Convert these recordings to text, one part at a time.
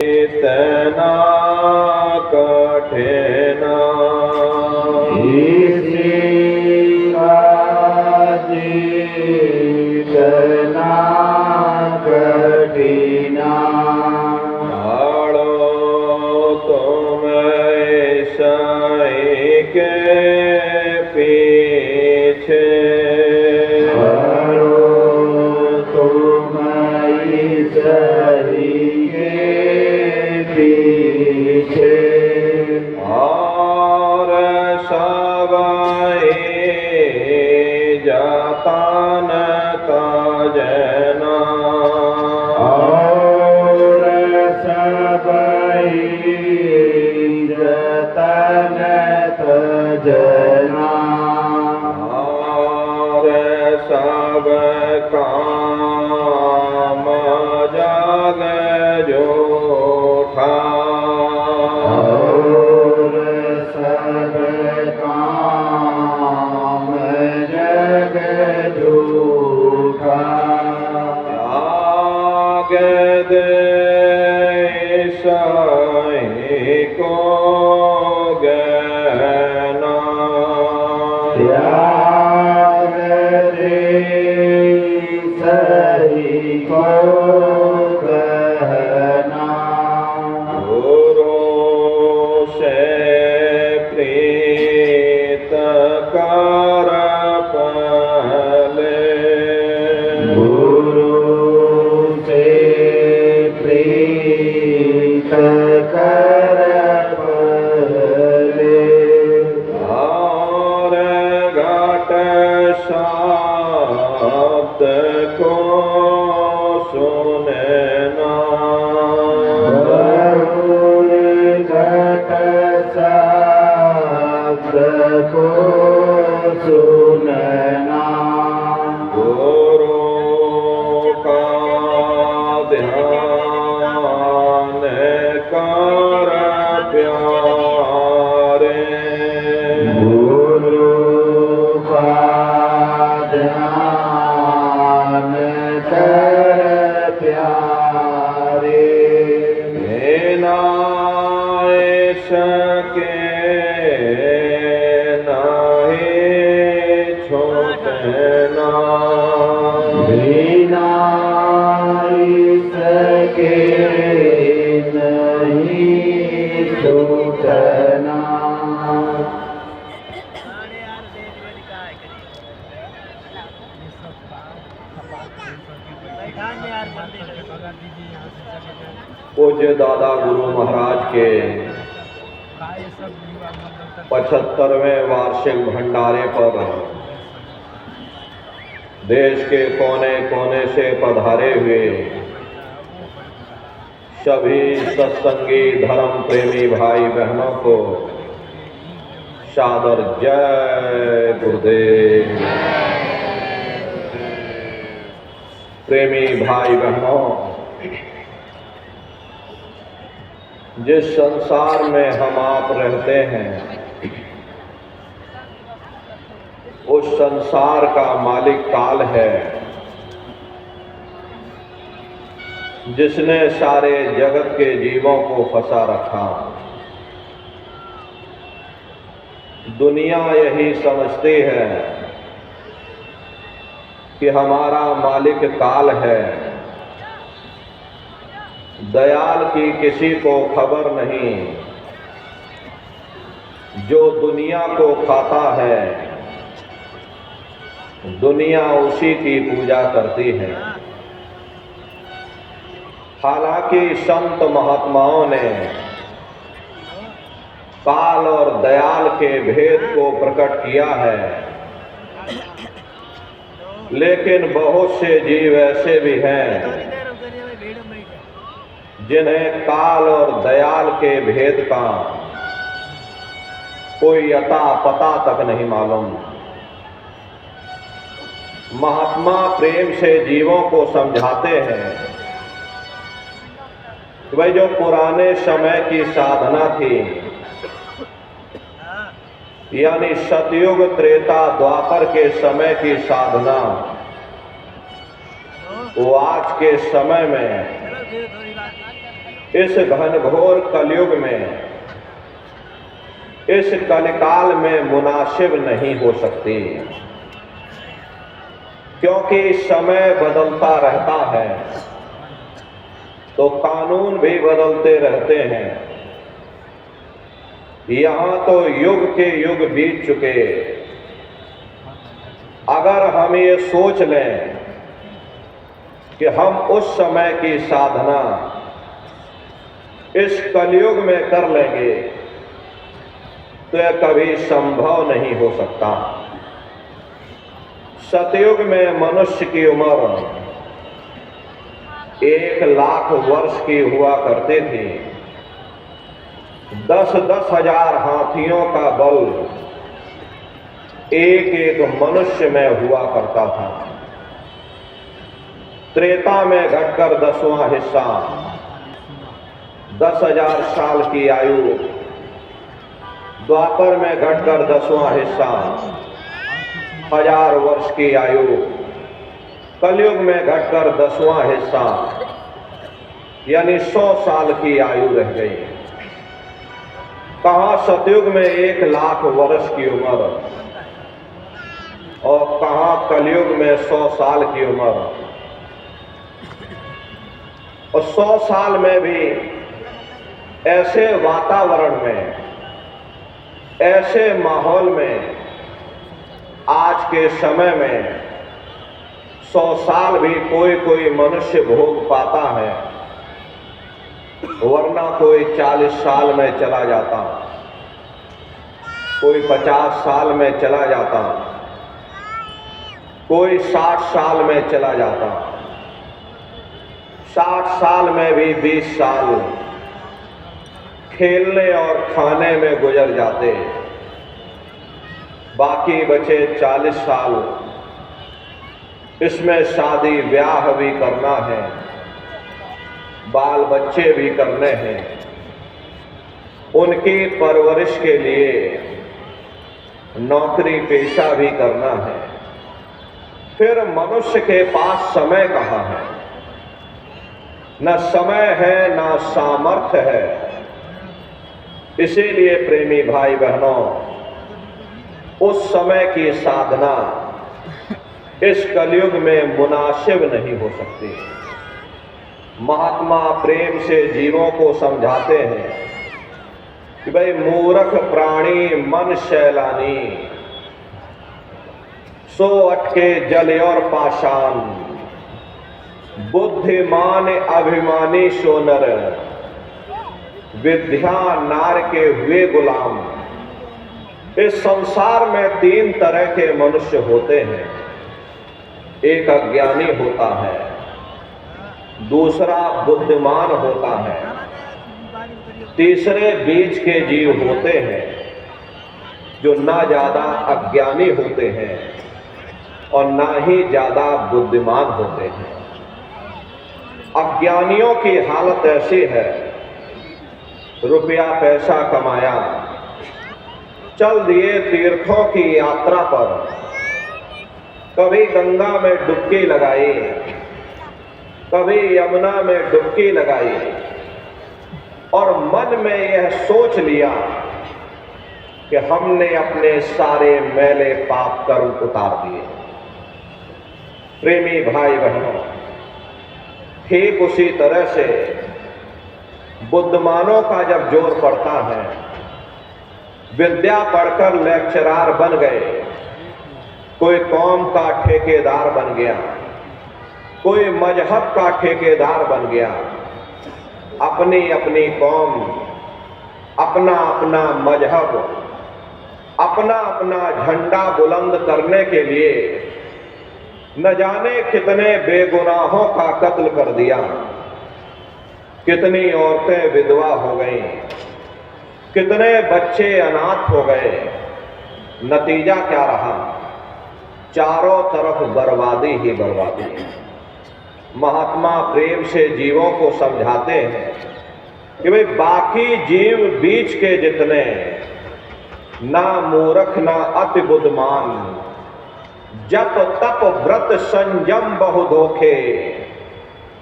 इतना कठिन इतना कठिना हाड़ो तुम ईसाई के पीछे हाड़ो तुम ईसाई के पीछे और सवाई जातान ताजना और सबई जतन तजना और सब काम जाग जोठा और सब काम जग झूठा त्याग दे ईसाई को गहना त्याग दे सही को गहना गुरु से प्रीत कर पहले गुरु से प्रीत कर पहले और घट शब्द को सुनना बहुर घट शब्द को सुनना गुरु का ध्यान कर प्यारे गुरु का ध्यान कर प्यारे बिना इसके नहीं छूटना बिना इसके नहीं छूटना पूज्य दादा गुरु महाराज के 75वें वार्षिक भंडारे पर देश के कोने कोने से पधारे हुए सभी सत्संगी धर्म प्रेमी भाई बहनों को सादर जय गुरुदेव। प्रेमी भाई बहनों, जिस संसार में हम आप रहते हैं उस संसार का मालिक काल है, जिसने सारे जगत के जीवों को फंसा रखा। दुनिया यही समझती है कि हमारा मालिक काल है, दयाल की किसी को खबर नहीं। जो दुनिया को खाता है दुनिया उसी की पूजा करती है। हालांकि संत महात्माओं ने काल और दयाल के भेद को प्रकट किया है, लेकिन बहुत से जीव ऐसे भी हैं जिन्हें काल और दयाल के भेद का कोई अता पता तक नहीं मालूम। महात्मा प्रेम से जीवों को समझाते हैं कि भाई जो पुराने समय की साधना थी, यानी सतयुग त्रेता द्वापर के समय की साधना, वो आज के समय में इस घनघोर कलयुग में, इस कलिकाल में मुनासिब नहीं हो सकती, क्योंकि समय बदलता रहता है तो कानून भी बदलते रहते हैं। यहां तो युग के युग बीत चुके। अगर हम ये सोच लें कि हम उस समय की साधना इस कलयुग में कर लेंगे तो यह कभी संभव नहीं हो सकता। सतयुग में मनुष्य की उम्र 1,00,000 वर्ष की हुआ करती थी। 10,000 हजार हाथियों का बल एक एक मनुष्य में हुआ करता था। त्रेता में घटकर 10वां हिस्सा 10,000 साल की आयु, द्वापर में घटकर 10वां हिस्सा 1000 वर्ष की आयु, कलयुग में घटकर 10वां हिस्सा यानी 100 साल की आयु रह गई। कहाँ सतयुग में 1,00,000 वर्ष की उम्र और कहाँ कलयुग में 100 साल की उम्र। और 100 साल में भी ऐसे वातावरण में, ऐसे माहौल में, आज के समय में 100 साल भी कोई मनुष्य भोग पाता है, वरना कोई 40 साल में चला जाता, कोई 50 साल में चला जाता, कोई 60 साल में चला जाता। 60 साल में भी 20 साल खेलने और खाने में गुजर जाते, बाकी बचे 40 साल। इसमें शादी ब्याह भी करना है, बाल बच्चे भी करने हैं, उनकी परवरिश के लिए नौकरी पेशा भी करना है। फिर मनुष्य के पास समय कहाँ है? न समय है, न सामर्थ्य है। इसीलिए प्रेमी भाई बहनों, उस समय की साधना इस कलयुग में मुनासिब नहीं हो सकती। महात्मा प्रेम से जीवों को समझाते हैं कि भाई मूर्ख प्राणी मन शैलानी, सो अटके जल और पाषाण, बुद्धिमान अभिमानी सो नर, विद्या नार के हुए गुलाम। इस संसार में 3 तरह के मनुष्य होते हैं। एक अज्ञानी होता है, दूसरा बुद्धिमान होता है, तीसरे बीच के जीव होते हैं जो ना ज्यादा अज्ञानी होते हैं और ना ही ज्यादा बुद्धिमान होते हैं। अज्ञानियों की हालत ऐसी है, रुपया पैसा कमाया, चल दिए तीर्थों की यात्रा पर, कभी गंगा में डुबकी लगाई, कभी यमुना में डुबकी लगाई और मन में यह सोच लिया कि हमने अपने सारे मैले पाप कर्म उतार दिए। प्रेमी भाई बहनों, ठीक उसी तरह से बुद्धिमानों का जब जोर पड़ता है, विद्या पढ़कर लेक्चरार बन गए, कोई कौम का ठेकेदार बन गया, कोई मजहब का ठेकेदार बन गया, अपनी अपनी कौम, अपना अपना मजहब, अपना अपना झंडा बुलंद करने के लिए न जाने कितने बेगुनाहों का कत्ल कर दिया, कितनी औरतें विधवा हो गईं, कितने बच्चे अनाथ हो गए। नतीजा क्या रहा? चारों तरफ बर्बादी ही बर्बादी। महात्मा प्रेम से जीवों को समझाते हैं कि भाई बाकी जीव बीच के जितने, ना मूर्ख ना अति बुद्धिमान, जप तप व्रत संयम बहु धोखे,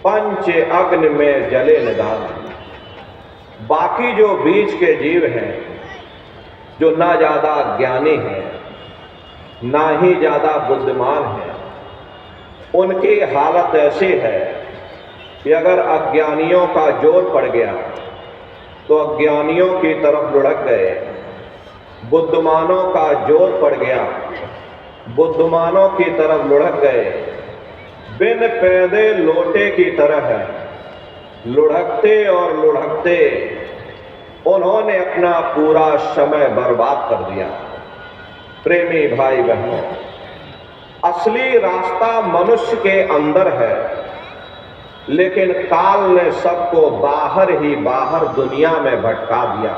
पंच अग्नि में जले निदान। बाकी जो बीच के जीव हैं, जो ना ज़्यादा ज्ञानी हैं ना ही ज़्यादा बुद्धिमान हैं, उनकी हालत ऐसी है कि अगर अज्ञानियों का जोर पड़ गया तो अज्ञानियों की तरफ लुढ़क गए, बुद्धिमानों का जोर पड़ गया बुद्धिमानों की तरफ लुढ़क गए, बिन पैदे लोटे की तरह लुढ़कते और लुढ़कते उन्होंने अपना पूरा समय बर्बाद कर दिया। प्रेमी भाई बहनों, असली रास्ता मनुष्य के अंदर है, लेकिन काल ने सबको बाहर ही बाहर दुनिया में भटका दिया।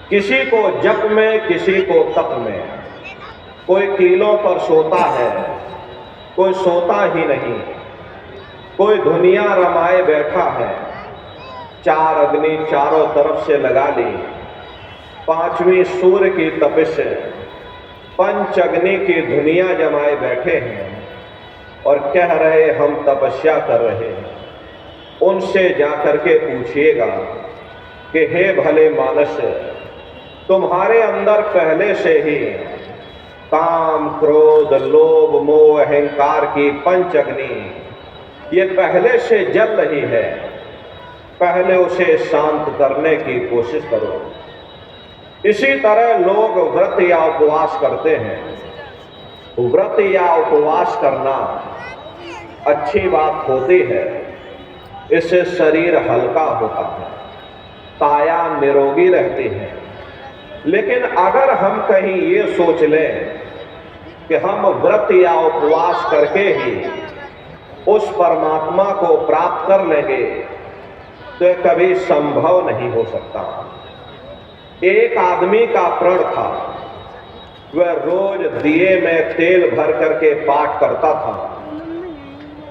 किसी को जप में, किसी को तप में, कोई कीलों पर सोता है, कोई सोता ही नहीं, कोई दुनिया रमाए बैठा है, चार अग्नि चारों तरफ से लगा ली, पांचवी सूर्य की तपिश, पंच अग्नि की दुनिया जमाए बैठे हैं और कह रहे हम तपस्या कर रहे हैं। उनसे जाकर के पूछिएगा कि हे भले मानस, तुम्हारे अंदर पहले से ही काम, क्रोध, लोभ, मोह, अहंकार की पंच अग्नि ये पहले से जल रही है, पहले उसे शांत करने की कोशिश करो। इसी तरह लोग व्रत या उपवास करते हैं। व्रत या उपवास करना अच्छी बात होती है, इससे शरीर हल्का होता है, काया निरोगी रहती है। लेकिन अगर हम कहीं ये सोच लें कि हम व्रत या उपवास करके ही उस परमात्मा को प्राप्त कर लेंगे, तो यह कभी संभव नहीं हो सकता। एक आदमी का प्रण था, वह रोज दिए में तेल भर करके पाठ करता था।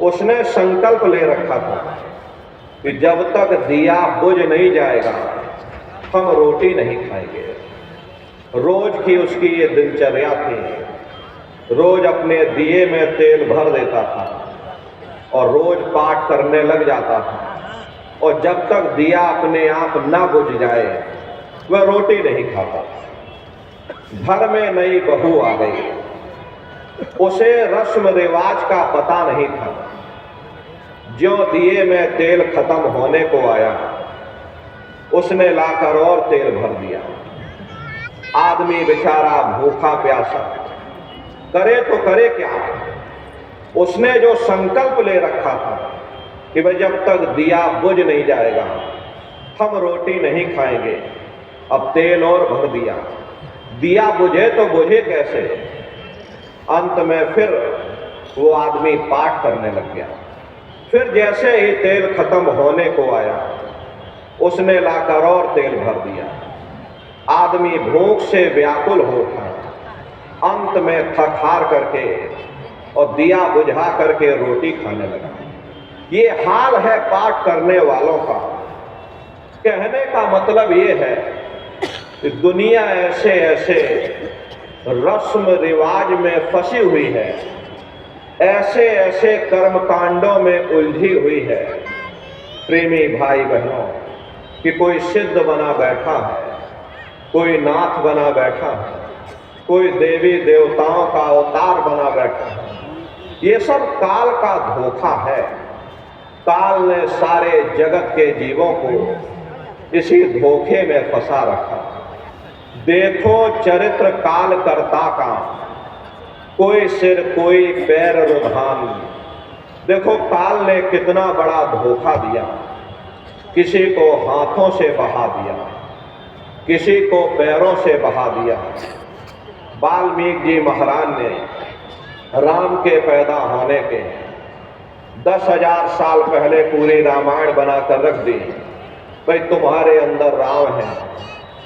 उसने संकल्प ले रखा था कि जब तक दिया बुझ नहीं जाएगा हम रोटी नहीं खाएंगे। रोज की उसकी ये दिनचर्या थी। रोज अपने दिए में तेल भर देता था और रोज पाठ करने लग जाता था, और जब तक दिया अपने आप न बुझ जाए वह रोटी नहीं खाता। घर में नई बहू आ गई, उसे रस्म रिवाज का पता नहीं था। ज्यों दिए में तेल खत्म होने को आया, उसने लाकर और तेल भर दिया। आदमी बेचारा भूखा प्यासा करे तो करे क्या। उसने जो संकल्प ले रखा था कि भाई जब तक दिया बुझ नहीं जाएगा हम रोटी नहीं खाएंगे, अब तेल और भर दिया। दिया बुझे तो बुझे कैसे। अंत में फिर वो आदमी पाठ करने लग गया। फिर जैसे ही तेल खत्म होने को आया, उसने लाकर और तेल भर दिया। आदमी भूख से व्याकुल हो उठा। अंत में थक हार करके और दिया बुझा करके रोटी खाने लगा। ये हाल है पाठ करने वालों का। कहने का मतलब ये है कि दुनिया ऐसे ऐसे रस्म रिवाज में फंसी हुई है, ऐसे ऐसे कर्मकांडों में उलझी हुई है, प्रेमी भाई बहनों, कि कोई सिद्ध बना बैठा है, कोई नाथ बना बैठा है, कोई देवी देवताओं का अवतार बना बैठा है। ये सब काल का धोखा है। काल ने सारे जगत के जीवों को इसी धोखे में फंसा रखा। देखो चरित्र काल करता का, कोई सिर कोई पैर रुधान। देखो काल ने कितना बड़ा धोखा दिया। किसी को हाथों से बहा दिया, किसी को पैरों से बहा दिया। वाल्मीकि जी महाराज ने राम के पैदा होने के 10,000 साल पहले पूरी रामायण बनाकर रख दी। भाई तुम्हारे अंदर राम है,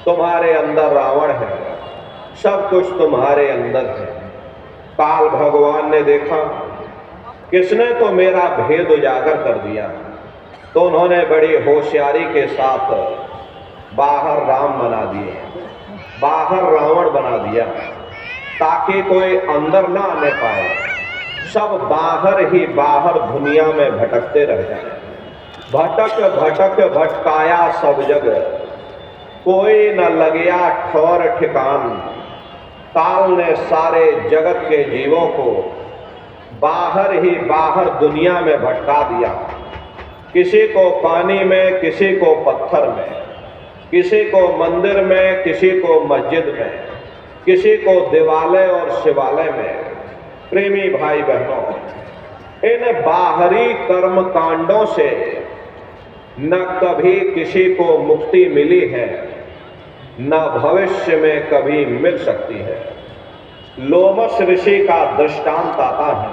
तुम्हारे अंदर रावण है, सब कुछ तुम्हारे अंदर है। काल भगवान ने देखा किसने तो मेरा भेद उजागर कर दिया, तो उन्होंने बड़ी होशियारी के साथ बाहर राम बना दिए, बाहर रावण बना दिया, ताकि कोई अंदर ना आने पाए। सब बाहर ही बाहर दुनिया में भटकते रह जाए। भटक भटक भटकाया सब जग, कोई न लगया ठौर ठिकान। काल ने सारे जगत के जीवों को बाहर ही बाहर दुनिया में भटका दिया। किसी को पानी में, किसी को पत्थर में, किसी को मंदिर में, किसी को मस्जिद में, किसी को दिवालय और शिवालय में। प्रेमी भाई बहनों, इन बाहरी कर्म कांडों से न कभी किसी को मुक्ति मिली है, न भविष्य में कभी मिल सकती है। लोमश ऋषि का दृष्टांत आता है।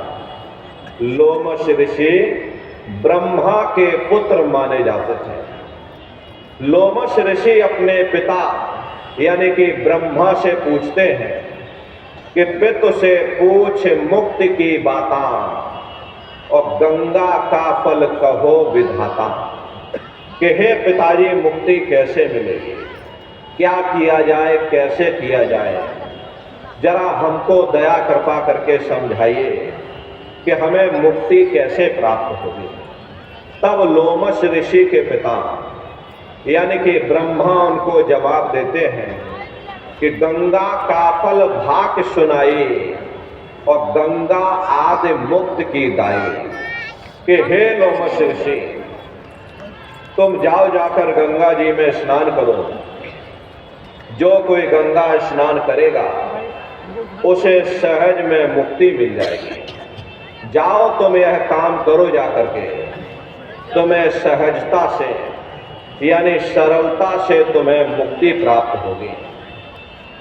लोमश ऋषि ब्रह्मा के पुत्र माने जाते थे। लोमश ऋषि अपने पिता यानी कि ब्रह्मा से पूछते हैं कि पितु से पूछ मुक्ति की बातां, और गंगा का फल कहो विधाता। कि हे पिताजी, मुक्ति कैसे मिलेगी, क्या किया जाए, कैसे किया जाए, जरा हमको दया कृपा करके समझाइए कि हमें मुक्ति कैसे प्राप्त होगी। तब लोमश ऋषि के पिता यानी कि ब्रह्मा उनको जवाब देते हैं कि गंगा का फल भाक सुनाई, और गंगा आदि मुक्त की दाई। कि हे लोमश ऋषि, तुम जाओ जाकर गंगा जी में स्नान करो। जो कोई गंगा स्नान करेगा उसे सहज में मुक्ति मिल जाएगी। जाओ तुम यह काम करो जाकर के, तुम्हें सहजता से यानी सरलता से तुम्हें मुक्ति प्राप्त होगी।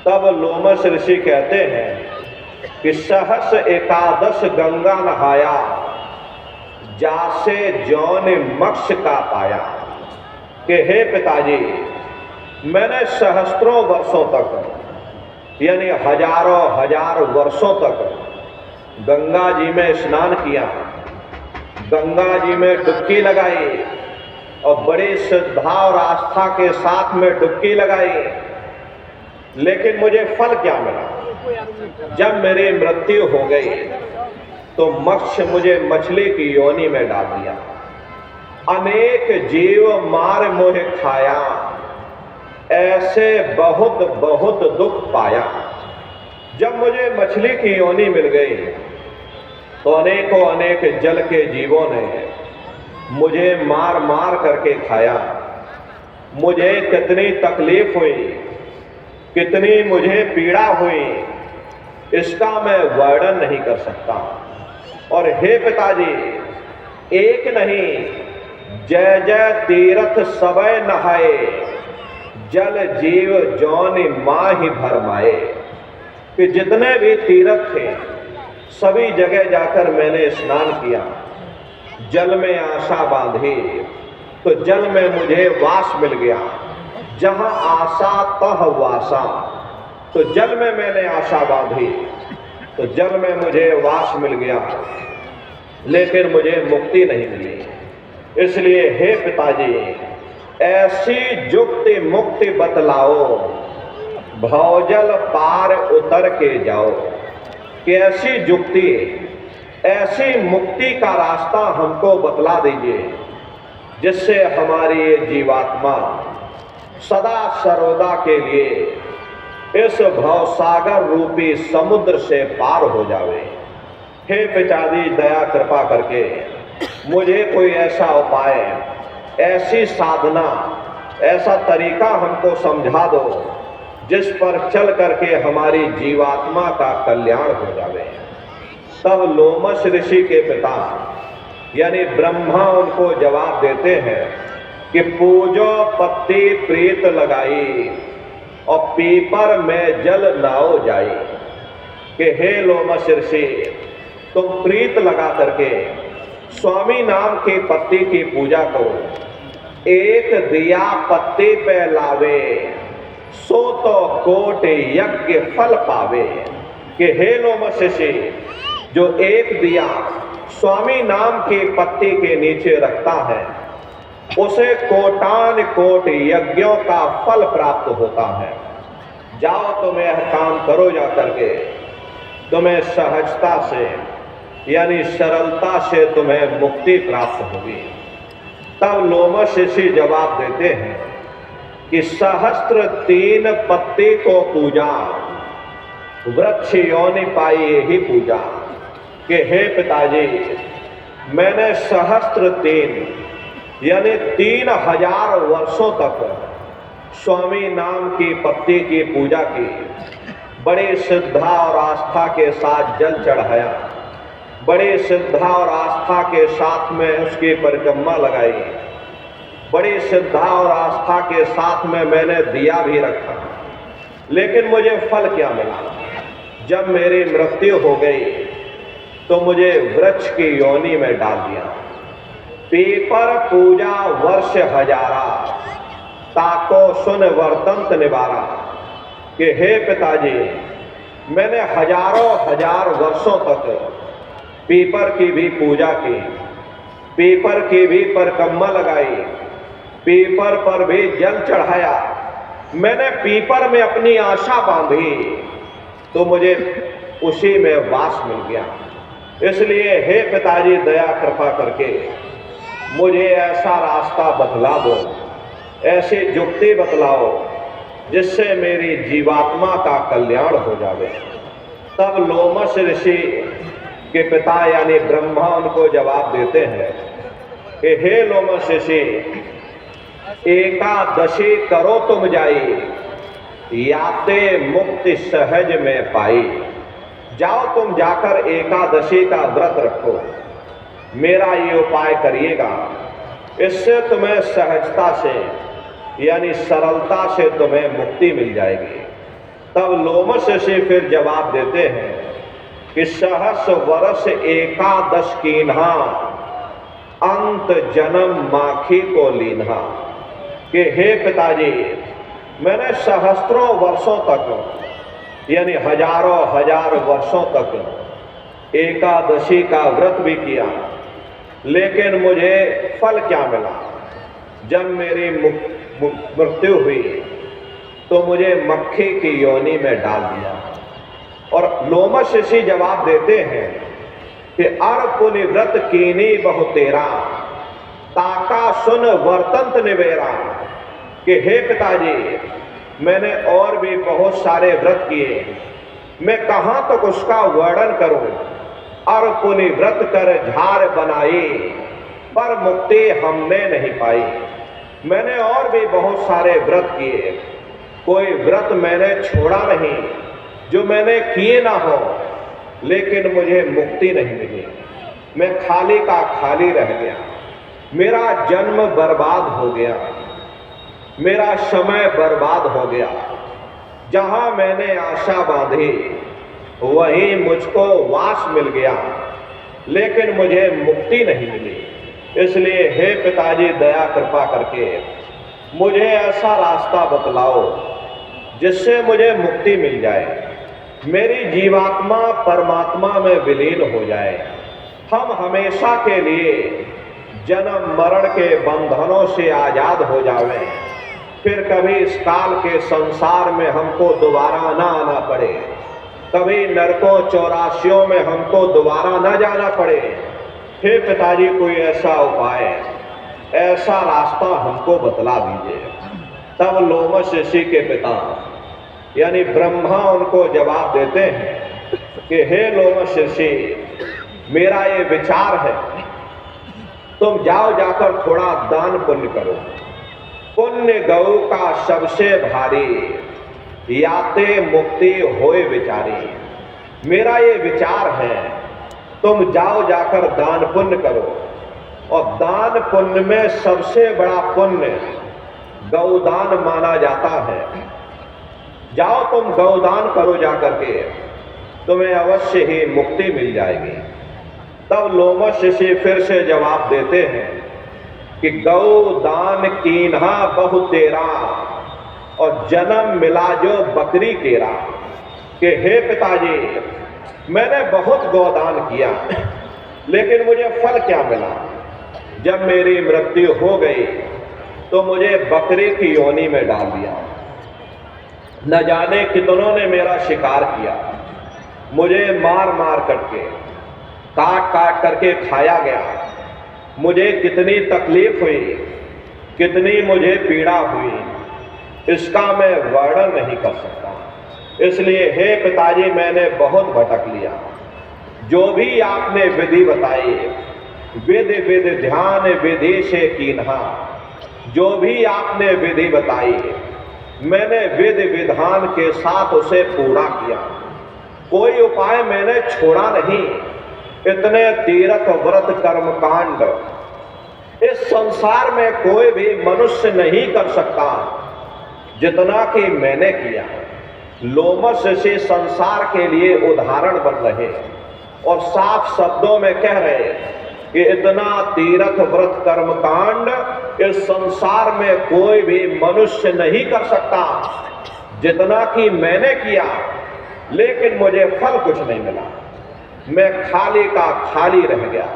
तब लोमश ऋषि कहते हैं कि सहस एकादश गंगा नहाया, जासे जौन मोक्ष का पाया। कि हे पिताजी, मैंने सहस्त्रों वर्षों तक यानी हजारों हजार वर्षों तक गंगा जी में स्नान किया, गंगा जी में डुबकी लगाई, और बड़ी श्रद्धा और आस्था के साथ में डुबकी लगाई। लेकिन मुझे फल क्या मिला? जब मेरी मृत्यु हो गई तो मोक्ष मुझे मछली की योनि में डाल दिया। अनेक जीव मार मोह खाया, ऐसे बहुत बहुत दुख पाया। जब मुझे मछली की योनि मिल गई तो अनेकों अनेक जल के जीवों ने मुझे मार मार करके खाया। मुझे कितनी तकलीफ हुई, कितनी मुझे पीड़ा हुई, इसका मैं वर्णन नहीं कर सकता। और हे पिताजी, एक नहीं जय जय तीर्थ सबय नहाए, जल जीव जौन माहि भरमाए। कि जितने भी तीर्थ थे सभी जगह जाकर मैंने स्नान किया, जल में आशा बांधी तो जल में मुझे वास मिल गया। जहां आशा तह वासा, तो जल में मैंने आशा बांधी तो जल में मुझे वास मिल गया, लेकिन मुझे मुक्ति नहीं मिली। इसलिए हे पिताजी, ऐसी जुक्ति मुक्ति बतलाओ, भवजल पार उतर के जाओ। कि ऐसी जुक्ति, ऐसी मुक्ति का रास्ता हमको बतला दीजिए जिससे हमारी ये जीवात्मा सदा सर्वदा के लिए इस भवसागर रूपी समुद्र से पार हो जावे। हे पिताजी, दया कृपा करके मुझे कोई ऐसा उपाय, ऐसी साधना, ऐसा तरीका हमको समझा दो जिस पर चल करके हमारी जीवात्मा का कल्याण हो जावे। तब लोमश ऋषि के पिता यानी ब्रह्मा उनको जवाब देते हैं कि पूजो पत्ती प्रीत लगाई, और पीपर में जल नाओ जाई। कि हे लोमश ऋषि, तुम प्रीत लगा करके स्वामी नाम की पत्ती की पूजा करो। एक दिया पत्ती पे लावे, सो तो कोट यज्ञ फल पावे। कि हे लोमश ऋषि, जो एक दिया स्वामी नाम की पत्ती के नीचे रखता है उसे कोटान कोट यज्ञों का फल प्राप्त होता है। जाओ तुम यह काम करो जा करके, तुम्हें सहजता से यानी सरलता से तुम्हें मुक्ति प्राप्त होगी। तब लोमश ऋषि जवाब देते हैं कि सहस्त्र 3 पत्ते को पूजा, वृक्ष योनि पाई यही पूजा। कि हे पिताजी, मैंने 3 यानी 3000 वर्षों तक स्वामी नाम की पत्ती की पूजा की, बड़ी श्रद्धा और आस्था के साथ जल चढ़ाया, बड़ी श्रद्धा और आस्था के साथ में उसकी परिक्रमा लगाई, बड़ी श्रद्धा और आस्था के साथ में मैंने दिया भी रखा। लेकिन मुझे फल क्या मिला? जब मेरी मृत्यु हो गई तो मुझे वृक्ष की योनि में डाल दिया। पीपर पूजा वर्ष हजारा, ताको सुन वर्तंत निवारा। कि हे पिताजी, मैंने हजारों हजार वर्षों तक पीपर की भी पूजा की, पीपर की भी परिक्रमा लगाई, पीपर पर भी जल चढ़ाया, मैंने पीपर में अपनी आशा बांधी तो मुझे उसी में वास मिल गया। इसलिए हे पिताजी, दया कृपा करके मुझे ऐसा रास्ता बतला दो, ऐसी युक्ति बतलाओ जिससे मेरी जीवात्मा का कल्याण हो जावे। तब लोमश ऋषि के पिता यानी ब्रह्मा उनको जवाब देते हैं कि हे लोमश ऋषि, एकादशी करो तुम जाई, याते मुक्ति सहज में पाई। जाओ तुम जाकर एकादशी का व्रत रखो, मेरा ये उपाय करिएगा, इससे तुम्हें सहजता से यानी सरलता से तुम्हें मुक्ति मिल जाएगी। तब लोमश ऋषि फिर जवाब देते हैं कि 100 वर्ष एकादश कीन्हा, अंत जन्म माखी को लीन्हा। कि हे पिताजी, मैंने सहस्त्रों वर्षों तक यानी हजारों हजार वर्षों तक एकादशी का व्रत भी किया, लेकिन मुझे फल क्या मिला? जब मेरी मृत्यु हुई तो मुझे मक्खी की योनि में डाल दिया। और लोमश ऋषि जवाब देते हैं कि अर पुनि व्रत कीनी बहु तेरा, ताका सुन वर्तंत निवेरा। कि हे पिताजी, मैंने और भी बहुत सारे व्रत किए, मैं कहाँ तक उसका वर्णन करूं? अर पुनि व्रत कर झार बनाई, पर मुक्ति हमने नहीं पाई। मैंने और भी बहुत सारे व्रत किए, कोई व्रत मैंने छोड़ा नहीं जो मैंने किए ना हो, लेकिन मुझे मुक्ति नहीं मिली। मैं खाली का खाली रह गया, मेरा जन्म बर्बाद हो गया, मेरा समय बर्बाद हो गया। जहां मैंने आशा बांधी वहीं मुझको वास मिल गया, लेकिन मुझे मुक्ति नहीं मिली। इसलिए हे पिताजी, दया कृपा करके मुझे ऐसा रास्ता बतलाओ जिससे मुझे मुक्ति मिल जाए, मेरी जीवात्मा परमात्मा में विलीन हो जाए, हम हमेशा के लिए जन्म मरण के बंधनों से आजाद हो जावें, फिर कभी इस काल के संसार में हमको दोबारा ना आना पड़े, कभी नरकों चौरासियों में हमको दोबारा ना जाना पड़े। हे पिताजी, कोई ऐसा उपाय, ऐसा रास्ता हमको बतला दीजिए। तब लोमश ऋषि के पिता यानी ब्रह्मा उनको जवाब देते हैं कि हे लोमश ऋषि, मेरा ये विचार है, तुम जाओ जाकर थोड़ा दान पुण्य करो। पुण्य गौ का सबसे भारी, याते मुक्ति होए विचारी। मेरा ये विचार है, तुम जाओ जाकर दान पुण्य करो, और दान पुण्य में सबसे बड़ा पुण्य गौदान माना जाता है। जाओ तुम गौदान करो जाकर के, तुम्हें अवश्य ही मुक्ति मिल जाएगी। तब लोमश ऋषि फिर से जवाब देते हैं कि गौदान कीन्हा बहु तेरा, और जन्म मिला जो बकरी केरा। कि हे पिताजी, मैंने बहुत गौदान किया, लेकिन मुझे फल क्या मिला? जब मेरी मृत्यु हो गई तो मुझे बकरी की योनि में डाल दिया। न जाने कितनों ने मेरा शिकार किया, मुझे मार मार करके काट काट करके खाया गया, मुझे कितनी तकलीफ हुई, कितनी मुझे पीड़ा हुई, इसका मैं वर्णन नहीं कर सकता। इसलिए हे पिताजी, मैंने बहुत भटक लिया। जो भी आपने विधि बताई, विधि विधि ध्यान विधि से कीन्हा, जो भी आपने विधि बताई मैंने विधि विधान के साथ उसे पूरा किया। कोई उपाय मैंने छोड़ा नहीं। इतने तीर्थ व्रत कर्म कांड इस संसार में कोई भी मनुष्य नहीं कर सकता जितना कि मैंने किया। लोमस से संसार के लिए उदाहरण बन रहे और साफ शब्दों में कह रहे कि इतना तीर्थ व्रत कर्म कांड इस संसार में कोई भी मनुष्य नहीं कर सकता जितना कि मैंने किया, लेकिन मुझे फल कुछ नहीं मिला। मैं खाली का खाली रह गया।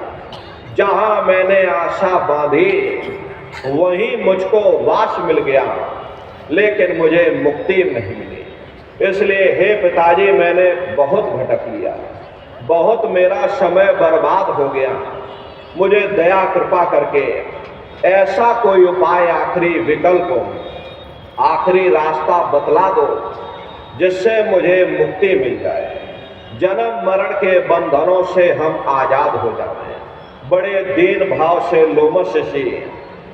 जहां मैंने आशा बांधी वहीं मुझको वास मिल गया, लेकिन मुझे मुक्ति नहीं मिली। इसलिए हे पिताजी, मैंने बहुत भटक लिया, बहुत मेरा समय बर्बाद हो गया। मुझे दया कृपा करके ऐसा कोई उपाय, आखिरी विकल्प, आखिरी रास्ता बतला दो जिससे मुझे मुक्ति मिल जाए, जन्म मरण के बंधनों से हम आजाद हो जाएं। बड़े दीन भाव से लोमस ऋषि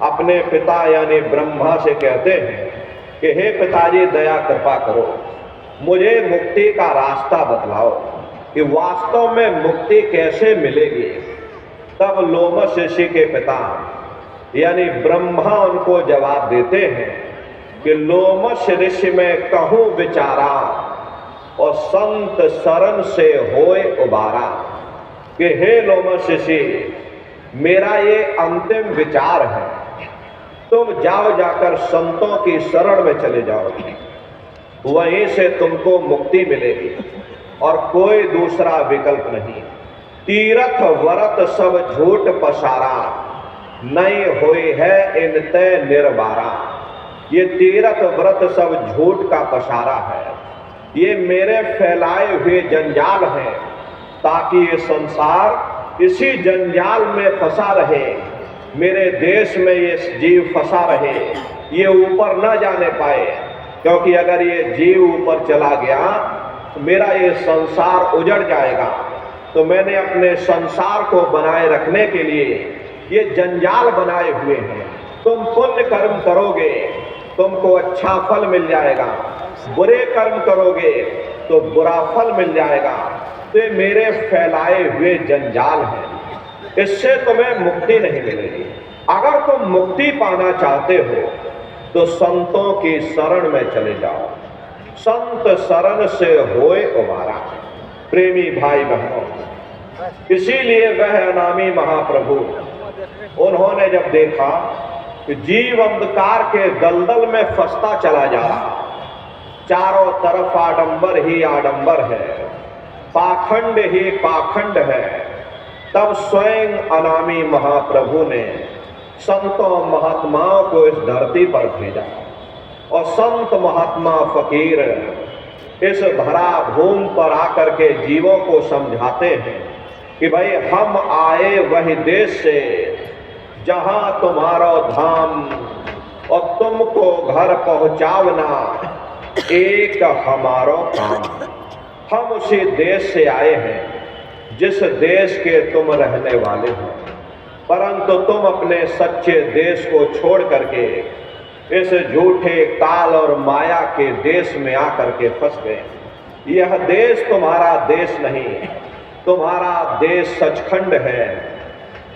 अपने पिता यानी ब्रह्मा से कहते हैं कि हे पिताजी, दया कृपा करो, मुझे मुक्ति का रास्ता बतलाओ कि वास्तव में मुक्ति कैसे मिलेगी। तब लोमस ऋषि के पिता यानी ब्रह्मा उनको जवाब देते हैं कि लोमस ऋषि में कहूं विचारा और संत शरण से होए उबारा। कि हे लोमस ऋषि, मेरा ये अंतिम विचार है, तुम जाकर संतों की शरण में चले जाओ, वहीं से तुमको मुक्ति मिलेगी और कोई दूसरा विकल्प नहीं। तीर्थ व्रत सब झूठ पसारा, नहीं हुई है इनते निर्वारा। ये तीर्थ व्रत सब झूठ का पसारा है, ये मेरे फैलाए हुए जंजाल हैं, ताकि ये संसार इसी जंजाल में फंसा रहे। मेरे देश में ये जीव फंसा रहे, ये ऊपर न जाने पाए, क्योंकि अगर ये जीव ऊपर चला गया तो मेरा ये संसार उजड़ जाएगा। तो मैंने अपने संसार को बनाए रखने के लिए ये जंजाल बनाए हुए हैं। तुम पुण्य कर्म करोगे तुमको अच्छा फल मिल जाएगा, बुरे कर्म करोगे तो बुरा फल मिल जाएगा। तो ये मेरे फैलाए हुए जंजाल हैं, इससे तुम्हें मुक्ति नहीं मिलेगी। अगर तुम मुक्ति पाना चाहते हो तो संतों की शरण में चले जाओ, संत शरण से होए उबारा। प्रेमी भाई बहनों, इसीलिए वह अनामी महाप्रभु, उन्होंने जब देखा कि जीव अंधकार के दलदल में फंसता चला जा रहा, चारों तरफ आडंबर ही आडंबर है, पाखंड ही पाखंड है, तब स्वयं अनामी महाप्रभु ने संतों महात्माओं को इस धरती पर भेजा। और संत महात्मा फकीर इस धरा भूमि पर आकर के जीवों को समझाते हैं कि भाई, हम आए वही देश से जहां तुम्हारा धाम और तुमको घर पहुंचावना एक हमारो काम। हम उसी देश से आए हैं जिस देश के तुम रहने वाले हो, परंतु तुम अपने सच्चे देश को छोड़ करके इस झूठे काल और माया के देश में आकर के फंस गए। यह देश तुम्हारा देश नहीं, तुम्हारा देश सचखंड है।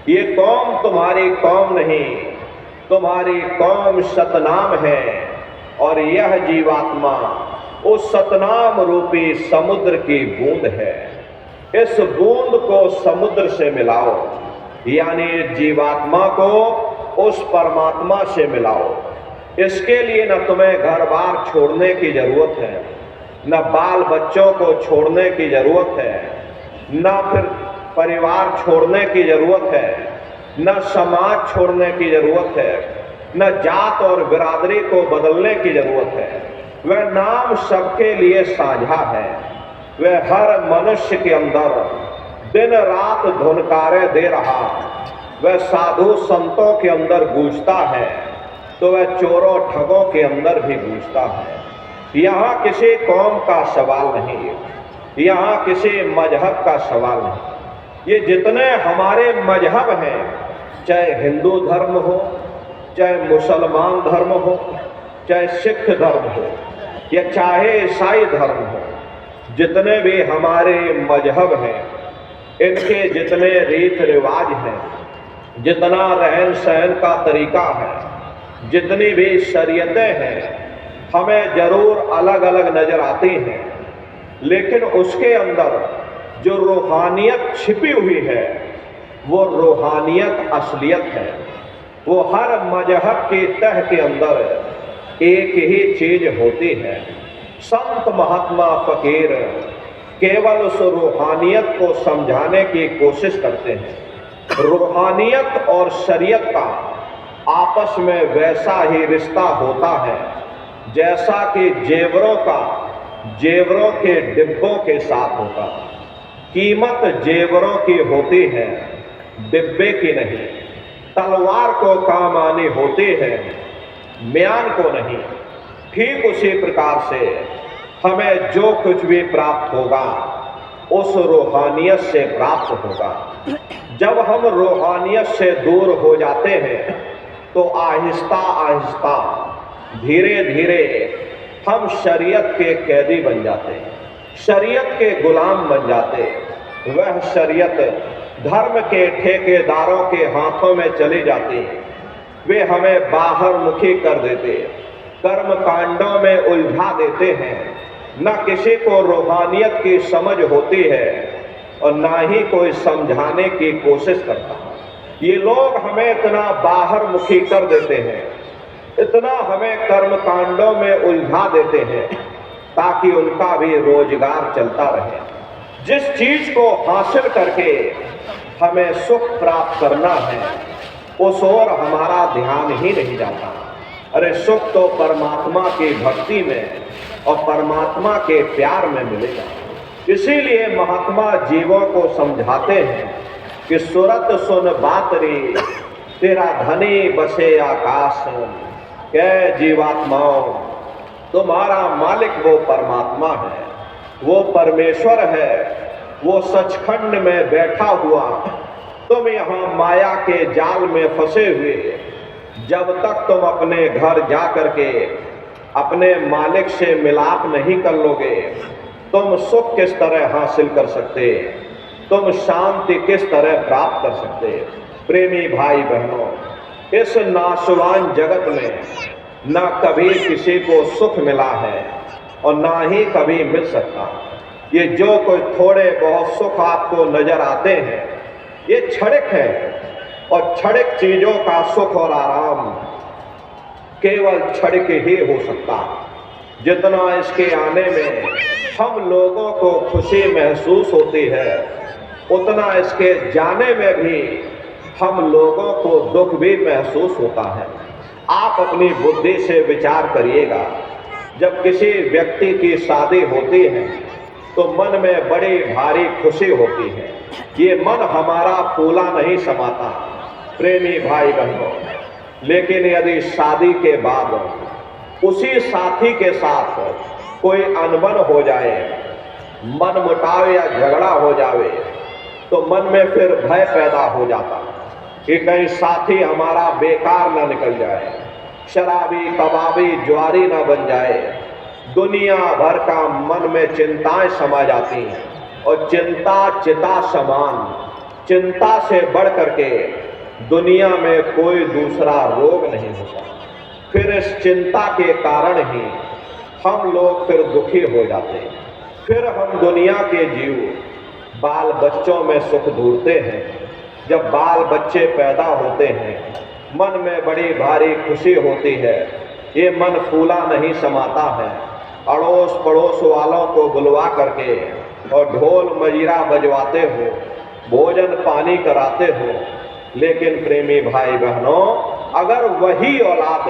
ये कौम तुम्हारी कौम नहीं, तुम्हारी कौम सतनाम है। और यह जीवात्मा उस सतनाम रूपी समुद्र की बूंद है। इस बूंद को समुद्र से मिलाओ, यानी जीवात्मा को उस परमात्मा से मिलाओ। इसके लिए न तुम्हें घर बार छोड़ने की जरूरत है, न बाल बच्चों को छोड़ने की जरूरत है, न फिर परिवार छोड़ने की जरूरत है, न समाज छोड़ने की जरूरत है, न जात और बिरादरी को बदलने की जरूरत है। वह नाम सबके लिए साझा है। वह हर मनुष्य के अंदर दिन रात धुनकारे दे रहा, वह साधु संतों के अंदर गूंजता है तो वह चोरों ठगों के अंदर भी गूंजता है। यहाँ किसी कौम का सवाल नहीं है, यहाँ किसी मजहब का सवाल नहीं। ये जितने हमारे मजहब हैं, चाहे हिंदू धर्म हो, चाहे मुसलमान धर्म हो, चाहे सिख धर्म हो, या चाहे ईसाई धर्म हो, जितने भी हमारे मजहब हैं, इनके जितने रीत रिवाज हैं, जितना रहन सहन का तरीका है, जितनी भी शरीयतें हैं, हमें जरूर अलग अलग नजर आती हैं, लेकिन उसके अंदर जो रूहानियत छिपी हुई है वो रूहानियत असलियत है। वो हर मजहब की तह के अंदर एक ही चीज होती है। संत महात्मा फकीर केवल उस रूहानियत को समझाने की कोशिश करते हैं। रूहानियत और शरीयत का आपस में वैसा ही रिश्ता होता है जैसा कि जेवरों का जेवरों के डिब्बों के साथ होता है। कीमत जेवरों की होती है, डिब्बे की नहीं। तलवार को काम आनी होती है, म्यान को नहीं। ठीक उसी प्रकार से हमें जो कुछ भी प्राप्त होगा उस रूहानियत से प्राप्त होगा। जब हम रूहानियत से दूर हो जाते हैं तो आहिस्ता आहिस्ता धीरे धीरे हम शरीयत के कैदी बन जाते हैं, शरीयत के गुलाम बन जाते। वह शरीयत धर्म के ठेकेदारों के हाथों में चली जाती है। वे हमें बाहर मुखी कर देते, कर्म कांडों में उलझा देते हैं। न किसी को रूहानियत की समझ होती है और ना ही कोई समझाने की कोशिश करता। ये लोग हमें इतना बाहर मुखी कर देते हैं, इतना हमें कर्म कांडों में उलझा देते हैं ताकि उनका भी रोजगार चलता रहे। जिस चीज को हासिल करके हमें सुख प्राप्त करना है उस ओर हमारा ध्यान ही नहीं जाता। अरे सुख तो परमात्मा की भक्ति में और परमात्मा के प्यार में मिलेगा। इसीलिए महात्मा जीवों को समझाते हैं कि सुरत सुन बात रे, तेरा धनी बसे आकाश। कै जीवात्माओं, तुम्हारा मालिक वो परमात्मा है, वो परमेश्वर है, वो सचखंड में बैठा हुआ। तुम यहाँ माया के जाल में फंसे हुए, जब तक तुम अपने घर जा करके अपने मालिक से मिलाप नहीं कर लोगे, तुम सुख किस तरह हासिल कर सकते, तुम शांति किस तरह प्राप्त कर सकते। प्रेमी भाई बहनों, इस नाशवान जगत में न कभी किसी को सुख मिला है और ना ही कभी मिल सकता। ये जो कोई थोड़े बहुत सुख आपको नजर आते हैं ये क्षणिक है, और क्षणिक चीजों का सुख और आराम केवल क्षणिक ही हो सकता। जितना इसके आने में हम लोगों को खुशी महसूस होती है, उतना इसके जाने में भी हम लोगों को दुख भी महसूस होता है। आप अपनी बुद्धि से विचार करिएगा, जब किसी व्यक्ति की शादी होती है तो मन में बड़ी भारी खुशी होती है। ये मन हमारा फूला नहीं समाता प्रेमी भाई बहनों। लेकिन यदि शादी के बाद उसी साथी के साथ कोई अनबन हो जाए, मन मुटाव या झगड़ा हो जावे, तो मन में फिर भय पैदा हो जाता कि कहीं साथी हमारा बेकार ना निकल जाए, शराबी कबाबी ज्वारी ना बन जाए। दुनिया भर का मन में चिंताएं समा जाती हैं, और चिंता चिता समान, चिंता से बढ़ करके दुनिया में कोई दूसरा रोग नहीं होता। फिर इस चिंता के कारण ही हम लोग फिर दुखी हो जाते हैं। फिर हम दुनिया के जीव बाल बच्चों में सुख ढूंढते हैं। जब बाल बच्चे पैदा होते हैं मन में बड़ी भारी खुशी होती है, ये मन फूला नहीं समाता है। अड़ोस पड़ोस वालों को बुलवा करके और ढोल मजीरा बजवाते हो, भोजन पानी कराते हो। लेकिन प्रेमी भाई बहनों, अगर वही औलाद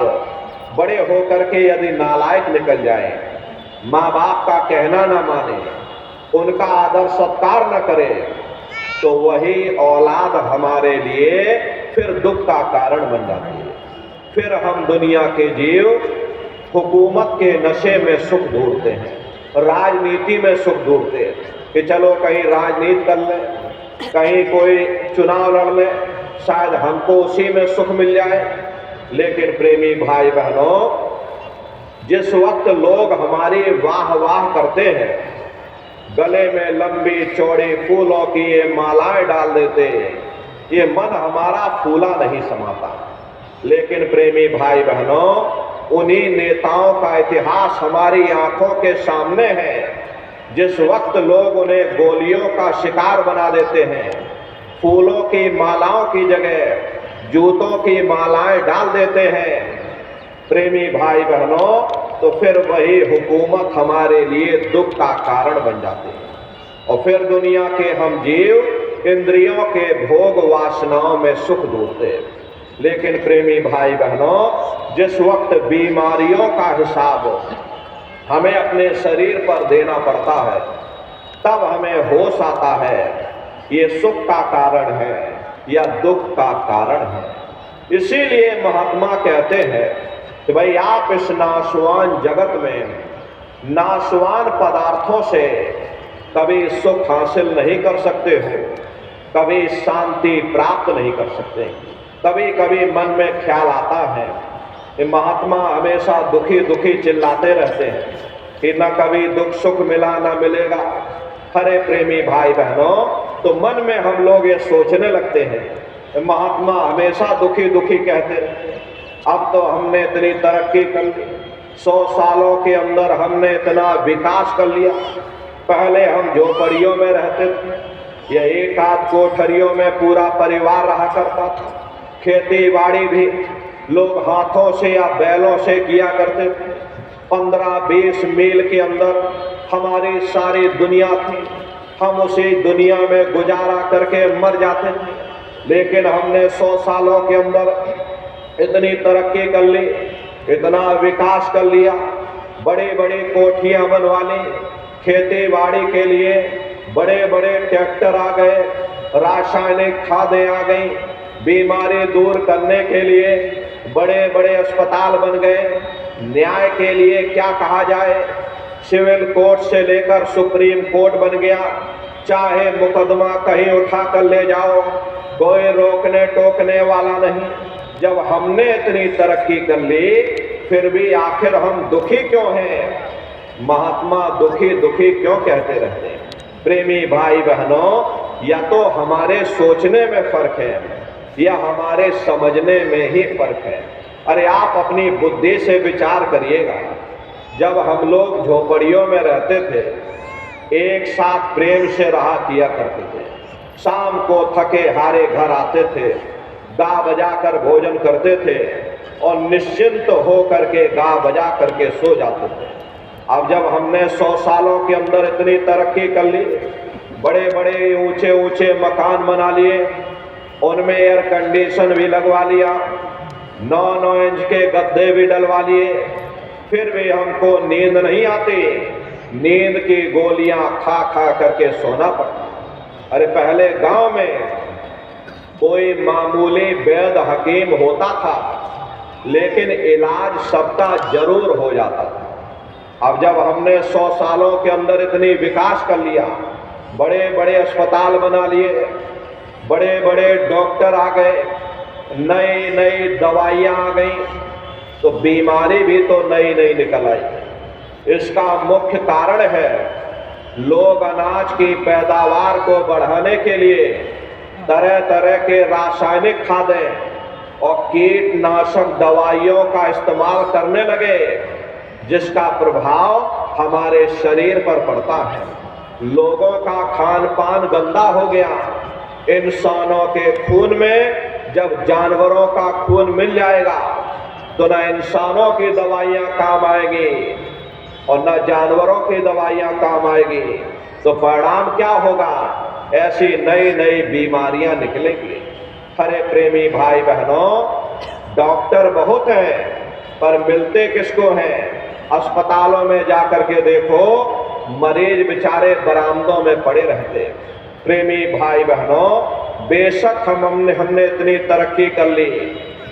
बड़े होकर के यदि नालायक निकल जाए, माँ बाप का कहना ना माने, उनका आदर सत्कार न करे, तो वही औलाद हमारे लिए फिर दुख का कारण बन जाती है। फिर हम दुनिया के जीव हुकूमत के नशे में सुख ढूंढते हैं, राजनीति में सुख ढूंढते हैं कि चलो कहीं राजनीति कर ले, कहीं कोई चुनाव लड़ ले, शायद हमको उसी में सुख मिल जाए। लेकिन प्रेमी भाई बहनों, जिस वक्त लोग हमारी वाह वाह करते हैं, गले में लंबी चौड़ी फूलों की ये मालाएं डाल देते हैं, ये मन हमारा फूला नहीं समाता। लेकिन प्रेमी भाई बहनों, उन्हीं नेताओं का इतिहास हमारी आंखों के सामने है। जिस वक्त लोग उन्हें गोलियों का शिकार बना देते हैं, फूलों की मालाओं की जगह जूतों की मालाएं डाल देते हैं, प्रेमी भाई बहनों, तो फिर वही हुकूमत हमारे लिए दुख का कारण बन जाती है। और फिर दुनिया के हम जीव इंद्रियों के भोग वासनाओं में सुख ढूंढते हैं। लेकिन प्रेमी भाई बहनों, जिस वक्त बीमारियों का हिसाब हमें अपने शरीर पर देना पड़ता है, तब हमें होश आता है ये सुख का कारण है या दुख का कारण है। इसीलिए महात्मा कहते हैं कि भाई आप इस नाशवान जगत में नाशवान पदार्थों से कभी सुख हासिल नहीं कर सकते हो, कभी शांति प्राप्त नहीं कर सकते। कभी कभी मन में ख्याल आता है कि महात्मा हमेशा दुखी दुखी चिल्लाते रहते हैं कि न कभी दुख सुख मिला न मिलेगा। हरे प्रेमी भाई बहनों, तो मन में हम लोग ये सोचने लगते हैं महात्मा हमेशा दुखी दुखी कहते हैं। अब तो हमने इतनी तरक्की कर ली, 100 सालों के अंदर हमने इतना विकास कर लिया। पहले हम झोपड़ियों में रहते थे, या एक आध कोठरियों में पूरा परिवार रहा करता था। खेती बाड़ी भी लोग हाथों से या बैलों से किया करते थे। 15-20 मील के अंदर हमारी सारी दुनिया थी, हम उसी दुनिया में गुजारा करके मर जाते थे। लेकिन हमने 100 सालों के अंदर इतनी तरक्की कर ली, इतना विकास कर लिया, बड़ी बड़ी कोठियां बनवा ली, खेती बाड़ी के लिए बड़े बड़े ट्रैक्टर आ गए, रासायनिक खादें आ गई, बीमारी दूर करने के लिए बड़े बड़े अस्पताल बन गए। न्याय के लिए क्या कहा जाए, सिविल कोर्ट से लेकर सुप्रीम कोर्ट बन गया। चाहे मुकदमा कहीं उठा कर ले जाओ, कोई रोकने टोकने वाला नहीं। जब हमने इतनी तरक्की कर ली, फिर भी आखिर हम दुखी क्यों हैं? महात्मा दुखी दुखी क्यों कहते रहते हैं? प्रेमी भाई बहनों, या तो हमारे सोचने में फर्क है या हमारे समझने में ही फर्क है। अरे आप अपनी बुद्धि से विचार करिएगा। जब हम लोग झोपड़ियों में रहते थे, एक साथ प्रेम से रहा किया करते थे, शाम को थके हारे घर आते थे, गा बजा कर भोजन करते थे और निश्चिंत हो करके गा बजा करके सो जाते थे। अब जब हमने 100 सालों के अंदर इतनी तरक्की कर ली, बड़े बड़े ऊंचे ऊंचे मकान बना लिए, उनमें एयर कंडीशन भी लगवा लिया, 9-9 इंच के गद्दे भी डलवा लिए, फिर भी हमको नींद नहीं आती। नींद की गोलियां खा खा करके सोना पड़ता। अरे पहले गांव में कोई मामूली वैद्य हकीम होता था, लेकिन इलाज सबका जरूर हो जाता था। अब जब हमने 100 सालों के अंदर इतनी विकास कर लिया, बड़े बड़े अस्पताल बना लिए, बड़े बड़े डॉक्टर आ गए, नई नई दवाइयाँ आ गई, तो बीमारी भी तो नई नई निकल आई। इसका मुख्य कारण है लोग अनाज की पैदावार को बढ़ाने के लिए तरह तरह के रासायनिक खादें और कीटनाशक दवाइयों का इस्तेमाल करने लगे, जिसका प्रभाव हमारे शरीर पर पड़ता है। लोगों का खान पान गंदा हो गया। इंसानों के खून में जब जानवरों का खून मिल जाएगा, तो न इंसानों की दवाइयाँ काम आएगी और न जानवरों की दवाइयाँ काम आएगी। तो परिणाम क्या होगा? ऐसी नई नई बीमारियां निकलेंगी। हरे प्रेमी भाई बहनों, डॉक्टर बहुत हैं, पर मिलते किसको हैं? अस्पतालों में जाकर के देखो, मरीज बेचारे बरामदों में पड़े रहते। प्रेमी भाई बहनों, बेशक हमने इतनी तरक्की कर ली,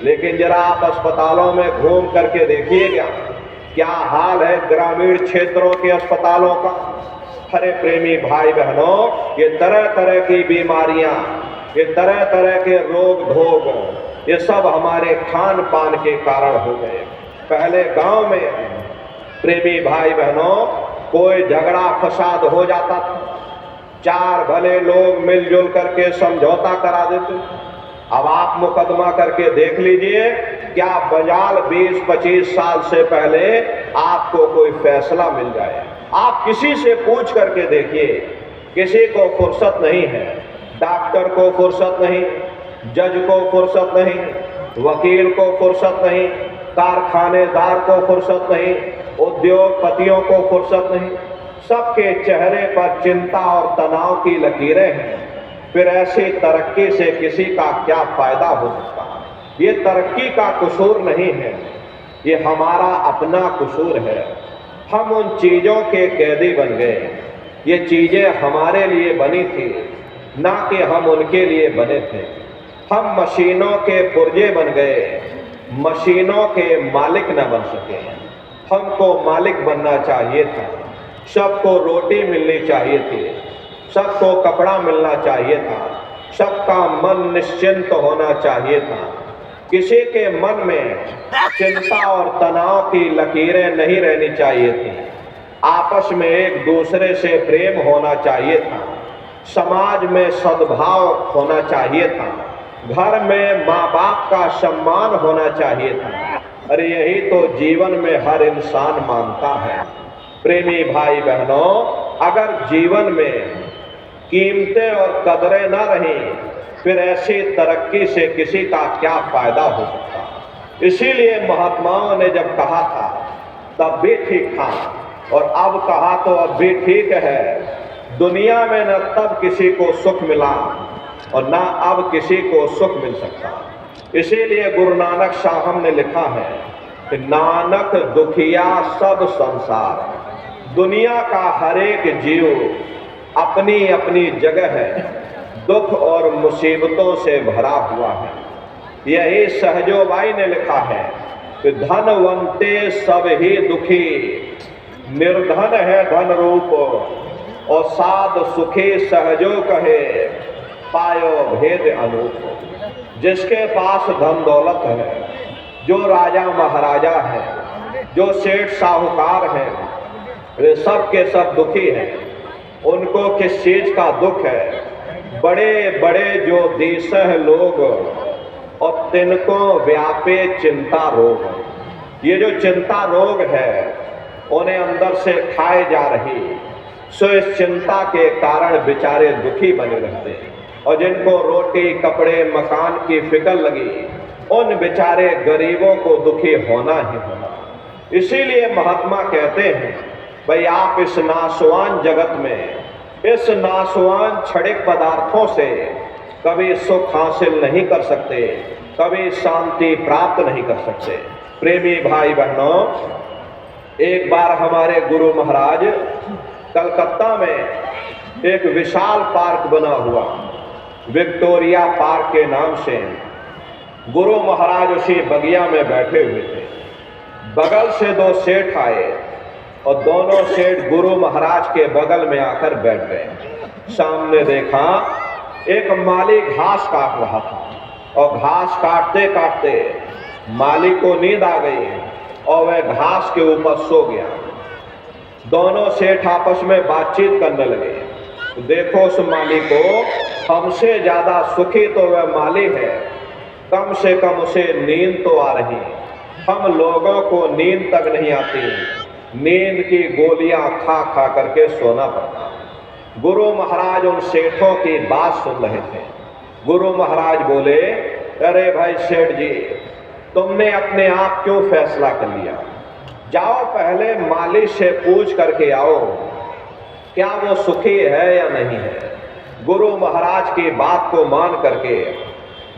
लेकिन जरा आप अस्पतालों में घूम करके देखिएगा क्या हाल है ग्रामीण क्षेत्रों के अस्पतालों का। अरे प्रेमी भाई बहनों, ये तरह तरह की बीमारियां, ये तरह तरह के रोग धोग, ये सब हमारे खान पान के कारण हो गए। पहले गांव में प्रेमी भाई बहनों कोई झगड़ा फसाद हो जाता था, चार भले लोग मिलजुल करके समझौता करा देते। अब आप मुकदमा करके देख लीजिए, क्या बजाल 20-25 साल से पहले आपको कोई फैसला मिल जाए। आप किसी से पूछ करके देखिए, किसी को फुर्सत नहीं है। डॉक्टर को फुर्सत नहीं, जज को फुर्सत नहीं, वकील को फुर्सत नहीं, कारखानेदार को फुर्सत नहीं, उद्योगपतियों को फुर्सत नहीं। सबके चेहरे पर चिंता और तनाव की लकीरें हैं। फिर ऐसी तरक्की से किसी का क्या फायदा हो सकता है। ये तरक्की का कसूर नहीं है, ये हमारा अपना कसूर है। हम उन चीज़ों के कैदी बन गए। ये चीज़ें हमारे लिए बनी थी, ना कि हम उनके लिए बने थे। हम मशीनों के पुर्जे बन गए, मशीनों के मालिक न बन सके। हमको मालिक बनना चाहिए था। सबको रोटी मिलनी चाहिए थी, सबको कपड़ा मिलना चाहिए था, सबका मन निश्चिंत होना चाहिए था। किसी के मन में चिंता और तनाव की लकीरें नहीं रहनी चाहिए थी। आपस में एक दूसरे से प्रेम होना चाहिए था। समाज में सद्भाव होना चाहिए था। घर में माँ बाप का सम्मान होना चाहिए था। अरे यही तो जीवन में हर इंसान मांगता है। प्रेमी भाई बहनों, अगर जीवन में कीमतें और कदरें न रहीं, फिर ऐसी तरक्की से किसी का क्या फायदा हो सकता। इसीलिए महात्माओं ने जब कहा था तब भी ठीक था, और अब कहा तो अब भी ठीक है। दुनिया में न तब किसी को सुख मिला और न अब किसी को सुख मिल सकता। इसीलिए गुरु नानक साहब ने लिखा है कि नानक दुखिया सब संसार। दुनिया का हर एक जीव अपनी अपनी जगह है, दुख और मुसीबतों से भरा हुआ है। यही सहजोबाई ने लिखा है कि धनवंते सब ही दुखी, निर्धन है धन रूप, और साध सुखी सहजो कहे, पायो भेद अनूप। जिसके पास धन दौलत है, जो राजा महाराजा है, जो सेठ साहूकार हैं, वे सब के सब दुखी हैं। उनको किस चीज का दुख है? बड़े बड़े जो देशह लोग और तिनको व्यापे चिंता रोग। ये जो चिंता रोग है उन्हें अंदर से खाए जा रही, सो इस चिंता के कारण बेचारे दुखी बने रहते। और जिनको रोटी कपड़े मकान की फिक्र लगी, उन बेचारे गरीबों को दुखी होना ही होना। इसीलिए महात्मा कहते हैं, भाई आप इस नाशवान जगत में, इस नाशवान क्षणिक पदार्थों से कभी सुख हासिल नहीं कर सकते, कभी शांति प्राप्त नहीं कर सकते। प्रेमी भाई बहनों, एक बार हमारे गुरु महाराज कलकत्ता में एक विशाल पार्क बना हुआ, विक्टोरिया पार्क के नाम से, गुरु महाराज उसी बगिया में बैठे हुए थे। बगल से दो सेठ आए और दोनों सेठ गुरु महाराज के बगल में आकर बैठ गए। सामने देखा एक माली घास काट रहा था, और घास काटते काटते माली को नींद आ गई और वह घास के ऊपर सो गया। दोनों सेठ आपस में बातचीत करने लगे। देखो उस माली को, हमसे ज्यादा सुखी तो वह माली है, कम से कम उसे नींद तो आ रही। हम लोगों को नींद तक नहीं आती, नींद की गोलियां खा खा करके सोना पड़ता। गुरु महाराज उन सेठों की बात सुन रहे थे। गुरु महाराज बोले, अरे भाई सेठ जी, तुमने अपने आप क्यों फैसला कर लिया? जाओ पहले माली से पूछ करके आओ, क्या वो सुखी है या नहीं है। गुरु महाराज की बात को मान करके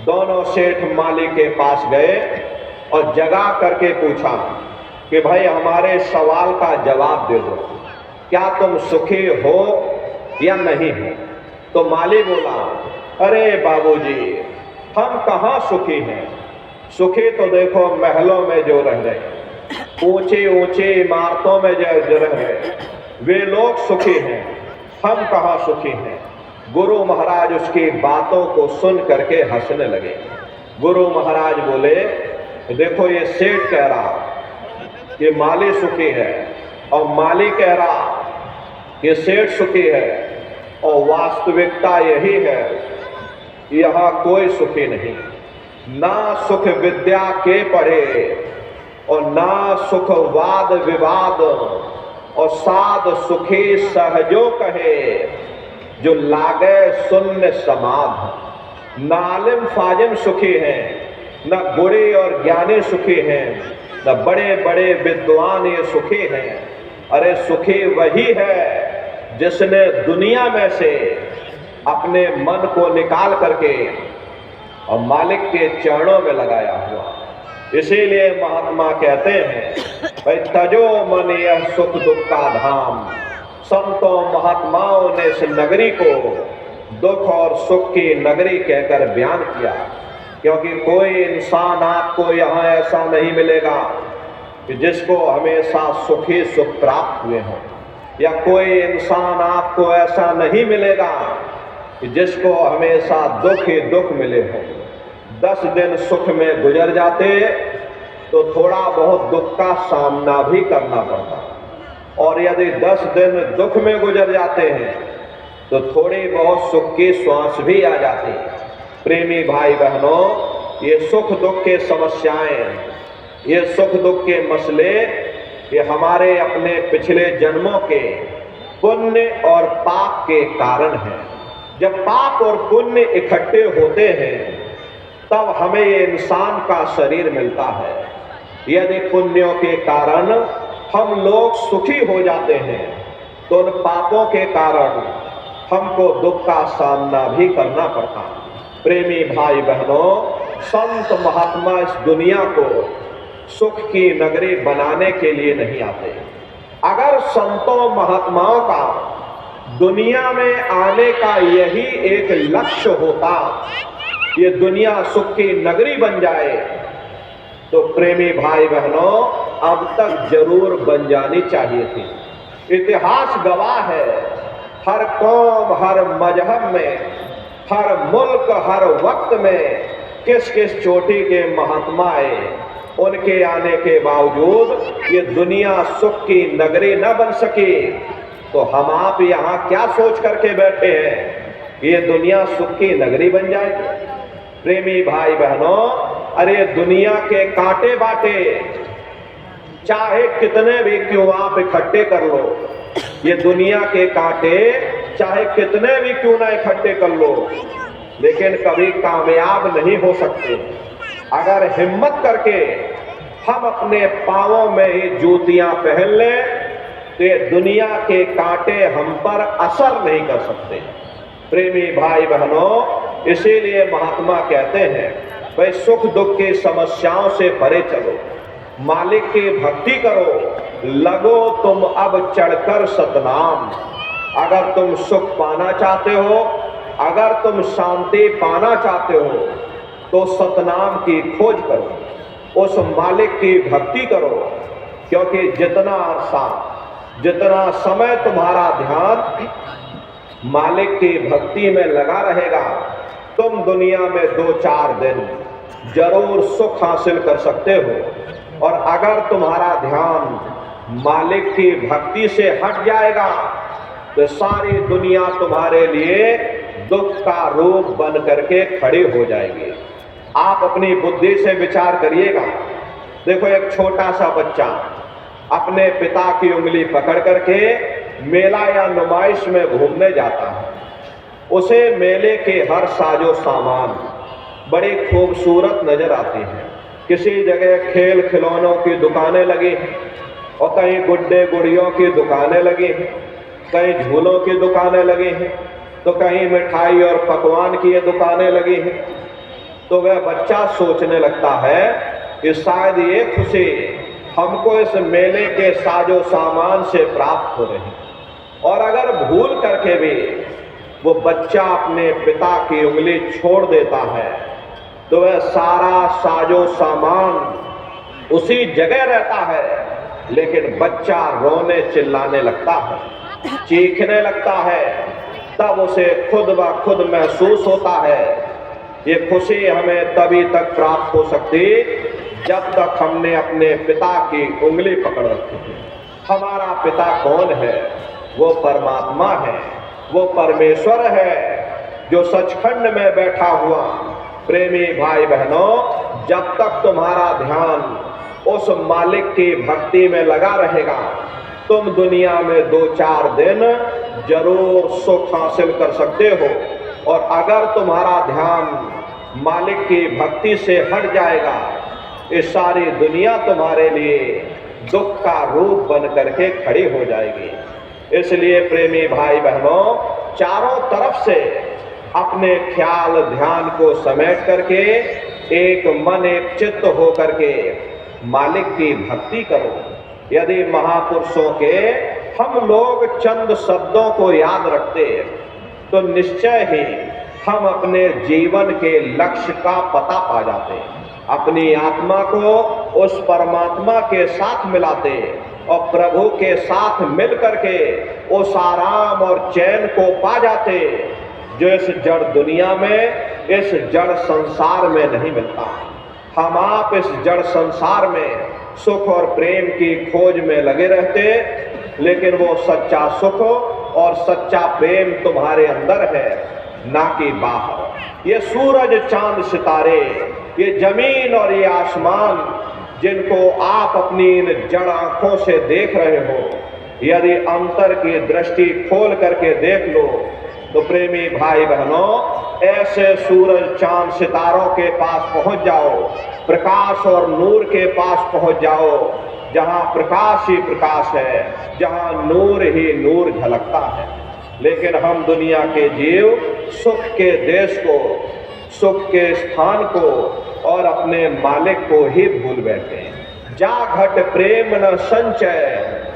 दोनों सेठ माली के पास गए और जगा करके पूछा कि भाई हमारे सवाल का जवाब दे दो, क्या तुम सुखी हो या नहीं हो। तो माली बोला अरे बाबूजी, हम कहाँ सुखी हैं? सुखी तो देखो महलों में जो रह रहे, ऊंची ऊंची इमारतों में जो रह रहे, वे लोग सुखी हैं। हम कहाँ सुखी हैं? गुरु महाराज उसकी बातों को सुन करके हंसने लगे। गुरु महाराज बोले, देखो ये सेठ कह रहा कि माली सुखी है, और माली कह रहा कि सेठ सुखी है, और वास्तविकता यही है, यहाँ कोई सुखी नहीं। ना सुख विद्या के पढ़े, और ना सुख वाद विवाद, और साध सुखी सहजो कहे, जो लागे शून्य समाध। न आलिम फाजिम सुखी हैं, न गुणी और ज्ञानी सुखी हैं, न बड़े बड़े विद्वान ये सुखी हैं। अरे सुखी वही है जिसने दुनिया में से अपने मन को निकाल करके और मालिक के चरणों में लगाया हुआ। इसीलिए महात्मा कहते हैं, भाई तजो मन यह सुख दुख का धाम। संतों महात्माओं ने इस नगरी को दुख और सुख की नगरी कहकर बयान किया, क्योंकि कोई इंसान आपको यहाँ ऐसा नहीं मिलेगा कि जिसको हमेशा सुखी सुख प्राप्त हुए हों, या कोई इंसान आपको ऐसा नहीं मिलेगा कि जिसको हमेशा दुख ही दुख मिले हों। 10 दिन सुख में गुजर जाते तो थोड़ा बहुत दुख का सामना भी करना पड़ता, और यदि 10 दिन दुख में गुजर जाते हैं तो थोड़ी बहुत सुख की श्वास भी आ जाती। प्रेमी भाई बहनों, ये सुख दुख के समस्याएं, ये सुख दुख के मसले, ये हमारे अपने पिछले जन्मों के पुण्य और पाप के कारण हैं। जब पाप और पुण्य इकट्ठे होते हैं तब हमें ये इंसान का शरीर मिलता है। यदि पुण्यों के कारण हम लोग सुखी हो जाते हैं तो उन पापों के कारण हमको दुख का सामना भी करना पड़ता है। प्रेमी भाई बहनों, संत महात्मा इस दुनिया को सुख की नगरी बनाने के लिए नहीं आते। अगर संतों महात्माओं का दुनिया में आने का यही एक लक्ष्य होता, ये दुनिया सुख की नगरी बन जाए, तो प्रेमी भाई बहनों अब तक जरूर बन जानी चाहिए थी। इतिहास गवाह है, हर कौम, हर मजहब में, हर मुल्क, हर वक्त में किस किस चोटी के महात्मा आए, उनके आने के बावजूद ये दुनिया सुख की नगरी न बन सकी। तो हम आप यहाँ क्या सोच करके बैठे हैं, ये दुनिया सुख की नगरी बन जाएगी? प्रेमी भाई बहनों, अरे दुनिया के कांटे बाटे चाहे कितने भी क्यों आप इकट्ठे कर लो, ये दुनिया के कांटे चाहे कितने भी क्यों ना इकट्ठे कर लो, लेकिन कभी कामयाब नहीं हो सकते। अगर हिम्मत करके हम अपने पांवों में ही जूतियां पहन लें तो ये दुनिया के कांटे हम पर असर नहीं कर सकते। प्रेमी भाई बहनों, इसीलिए महात्मा कहते हैं, भाई सुख दुख की समस्याओं से परे चलो, मालिक की भक्ति करो, लगो तुम अब चढ़कर सतनाम। अगर तुम सुख पाना चाहते हो, अगर तुम शांति पाना चाहते हो, तो सतनाम की खोज करो, उस मालिक की भक्ति करो, क्योंकि जितना अरसा, जितना समय तुम्हारा ध्यान मालिक की भक्ति में लगा रहेगा, तुम दुनिया में 2-4 दिन जरूर सुख हासिल कर सकते हो। और अगर तुम्हारा ध्यान मालिक की भक्ति से हट जाएगा तो सारी दुनिया तुम्हारे लिए दुख का रूप बन करके खड़ी हो जाएगी। आप अपनी बुद्धि से विचार करिएगा। देखो, एक छोटा सा बच्चा अपने पिता की उंगली पकड़ करके मेला या नुमाइश में घूमने जाता है। उसे मेले के हर साजो सामान बड़ी खूबसूरत नजर आती हैं। किसी जगह खेल खिलौनों की दुकानें लगी हैं, और कहीं गुड्डे गुड़ियों की दुकानें लगी हैं, कहीं झूलों की दुकानें लगी हैं, तो कहीं मिठाई और पकवान की दुकानें लगी हैं। तो वह बच्चा सोचने लगता है कि शायद ये खुशी हमको इस मेले के साजो सामान से प्राप्त हो रही, और अगर भूल करके भी वो बच्चा अपने पिता की उंगली छोड़ देता है तो वह सारा साजो सामान उसी जगह रहता है, लेकिन बच्चा रोने चिल्लाने लगता है, चीखने लगता है। तब उसे खुद ब खुद महसूस होता है। ये खुशी हमें तभी तक प्राप्त हो सकती जब तक हमने अपने पिता की उंगली पकड़ रखी है। हमारा पिता कौन है? वो परमात्मा है, वो परमेश्वर है जो सचखंड में बैठा हुआ। प्रेमी भाई बहनों, जब तक तुम्हारा ध्यान उस मालिक की भक्ति में लगा रहेगा, तुम दुनिया में 2-4 दिन जरूर सुख हासिल कर सकते हो। और अगर तुम्हारा ध्यान मालिक की भक्ति से हट जाएगा, इस सारी दुनिया तुम्हारे लिए दुख का रूप बन करके खड़ी हो जाएगी। इसलिए प्रेमी भाई बहनों, चारों तरफ से अपने ख्याल ध्यान को समेट करके एक मन एक चित्त हो करके मालिक की भक्ति करो। यदि महापुरुषों के हम लोग चंद शब्दों को याद रखते तो निश्चय ही हम अपने जीवन के लक्ष्य का पता पा जाते, अपनी आत्मा को उस परमात्मा के साथ मिलाते और प्रभु के साथ मिल करके उस आराम और चैन को पा जाते जो इस जड़ दुनिया में, इस जड़ संसार में नहीं मिलता। हम आप इस जड़ संसार में सुख और प्रेम की खोज में लगे रहते, लेकिन वो सच्चा सुख और सच्चा प्रेम तुम्हारे अंदर है, ना कि बाहर। ये सूरज चांद सितारे, ये जमीन और ये आसमान जिनको आप अपनी इन जड़ आंखों से देख रहे हो, यदि अंतर की दृष्टि खोल करके देख लो तो प्रेमी भाई बहनों, ऐसे सूरज चांद सितारों के पास पहुंच जाओ, प्रकाश और नूर के पास पहुंच जाओ, जहां प्रकाश ही प्रकाश है, जहां नूर ही नूर झलकता है। लेकिन हम दुनिया के जीव सुख के देश को, सुख के स्थान को और अपने मालिक को ही भूल बैठे हैं। जा घट प्रेम न संचय,